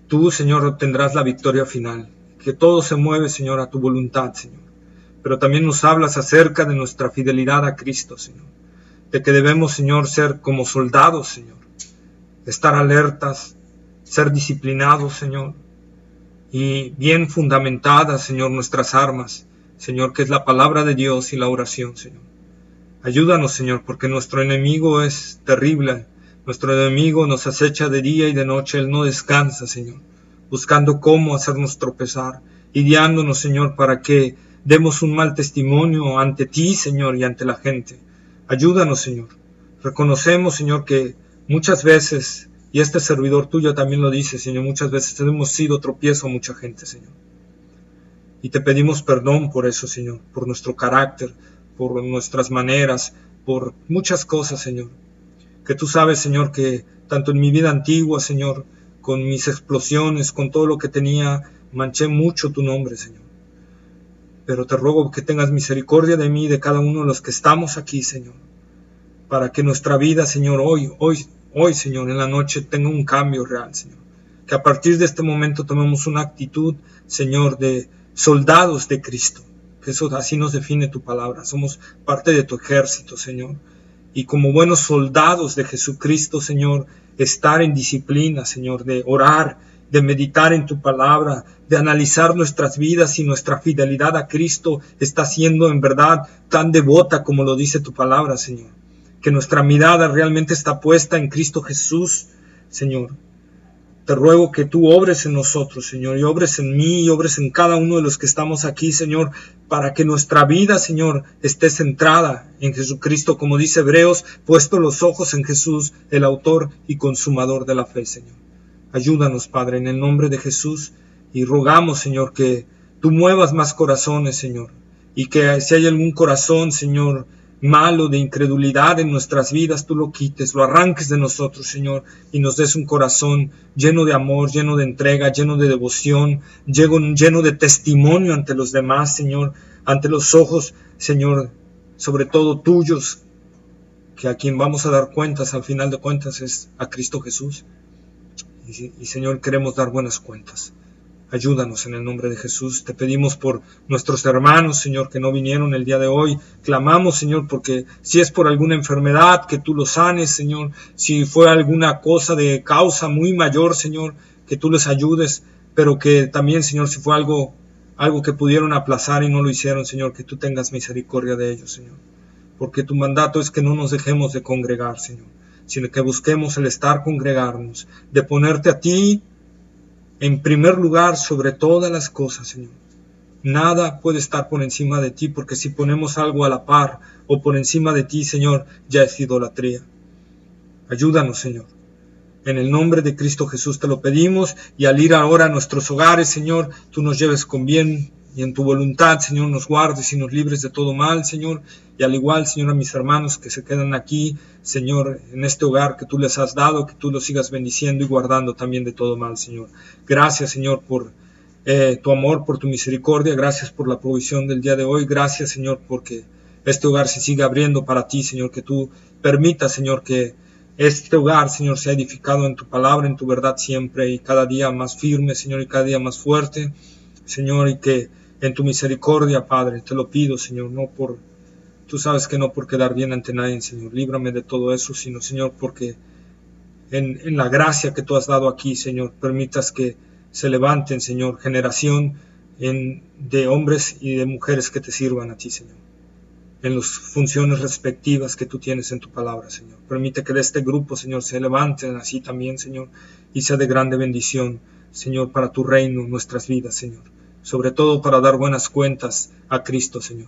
tú, Señor, obtendrás la victoria final, que todo se mueve, Señor, a tu voluntad, Señor. Pero también nos hablas acerca de nuestra fidelidad a Cristo, Señor. De que debemos, Señor, ser como soldados, Señor. Estar alertas, ser disciplinados, Señor. Y bien fundamentadas, Señor, nuestras armas, Señor, que es la palabra de Dios y la oración, Señor. Ayúdanos, Señor, porque nuestro enemigo es terrible. Nuestro enemigo nos acecha de día y de noche, Él no descansa, Señor, buscando cómo hacernos tropezar, y guiándonos, Señor, para que demos un mal testimonio ante ti, Señor, y ante la gente. Ayúdanos, Señor. Reconocemos, Señor, que muchas veces, y este servidor tuyo también lo dice, Señor, muchas veces hemos sido tropiezo a mucha gente, Señor. Y te pedimos perdón por eso, Señor, por nuestro carácter, por nuestras maneras, por muchas cosas, Señor. Que tú sabes, Señor, que tanto en mi vida antigua, Señor, con mis explosiones, con todo lo que tenía, manché mucho tu nombre, Señor. Pero te ruego que tengas misericordia de mí y de cada uno de los que estamos aquí, Señor, para que nuestra vida, Señor, hoy, Señor, en la noche tenga un cambio real, Señor. Que a partir de este momento tomemos una actitud, Señor, de soldados de Cristo. Que eso así nos define tu palabra. Somos parte de tu ejército, Señor. Y como buenos soldados de Jesucristo, Señor, estar en disciplina, Señor, de orar, de meditar en tu palabra, de analizar nuestras vidas y nuestra fidelidad a Cristo está siendo en verdad tan devota como lo dice tu palabra, Señor. Que nuestra mirada realmente está puesta en Cristo Jesús, Señor. Te ruego que tú obres en nosotros, Señor, y obres en mí, y obres en cada uno de los que estamos aquí, Señor, para que nuestra vida, Señor, esté centrada en Jesucristo, como dice Hebreos, puesto los ojos en Jesús, el autor y consumador de la fe, Señor. Ayúdanos, Padre, en el nombre de Jesús, y rogamos, Señor, que tú muevas más corazones, Señor, y que si hay algún corazón, Señor, malo de incredulidad en nuestras vidas, tú lo quites, lo arranques de nosotros, Señor, y nos des un corazón lleno de amor, lleno de entrega, lleno de devoción, lleno de testimonio ante los demás, Señor, ante los ojos, Señor, sobre todo tuyos, que a quien vamos a dar cuentas, al final de cuentas, es a Cristo Jesús. Y Señor, queremos dar buenas cuentas. Ayúdanos en el nombre de Jesús. Te pedimos por nuestros hermanos, Señor, que no vinieron el día de hoy. Clamamos, Señor, porque si es por alguna enfermedad, que tú los sanes, Señor. Si fue alguna cosa de causa muy mayor, Señor, que tú les ayudes. Pero que también, Señor, si fue algo que pudieron aplazar y no lo hicieron, Señor, que tú tengas misericordia de ellos, Señor. Porque tu mandato es que no nos dejemos de congregar, Señor, sino que busquemos el estar congregarnos, de ponerte a ti en primer lugar sobre todas las cosas, Señor. Nada puede estar por encima de ti, porque si ponemos algo a la par o por encima de ti, Señor, ya es idolatría. Ayúdanos, Señor. En el nombre de Cristo Jesús te lo pedimos, y al ir ahora a nuestros hogares, Señor, tú nos lleves con bien, y en tu voluntad, Señor, nos guardes y nos libres de todo mal, Señor. Y al igual, Señor, a mis hermanos que se quedan aquí, Señor, en este hogar que tú les has dado, que tú los sigas bendiciendo y guardando también de todo mal, Señor. Gracias, Señor, por tu amor, por tu misericordia. Gracias por la provisión del día de hoy. Gracias, Señor, porque este hogar se siga abriendo para ti, Señor. Que tú permitas, Señor, que este hogar, Señor, sea edificado en tu palabra, en tu verdad siempre, y cada día más firme, Señor, y cada día más fuerte, Señor, y que en tu misericordia, Padre, te lo pido, Señor, tú sabes que no por quedar bien ante nadie, Señor, líbrame de todo eso, sino, Señor, porque en la gracia que tú has dado aquí, Señor, permitas que se levanten, Señor, generación de hombres y de mujeres que te sirvan a ti, Señor, en las funciones respectivas que tú tienes en tu palabra, Señor. Permite que de este grupo, Señor, se levanten así también, Señor, y sea de grande bendición, Señor, para tu reino, nuestras vidas, Señor. Sobre todo para dar buenas cuentas a Cristo, Señor.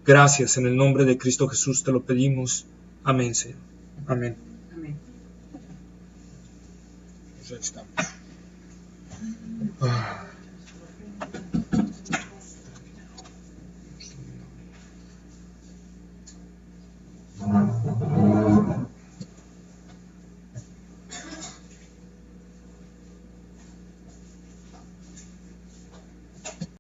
Gracias, en el nombre de Cristo Jesús te lo pedimos. Amén, Señor. Amén. Amén. Pues ahí estamos.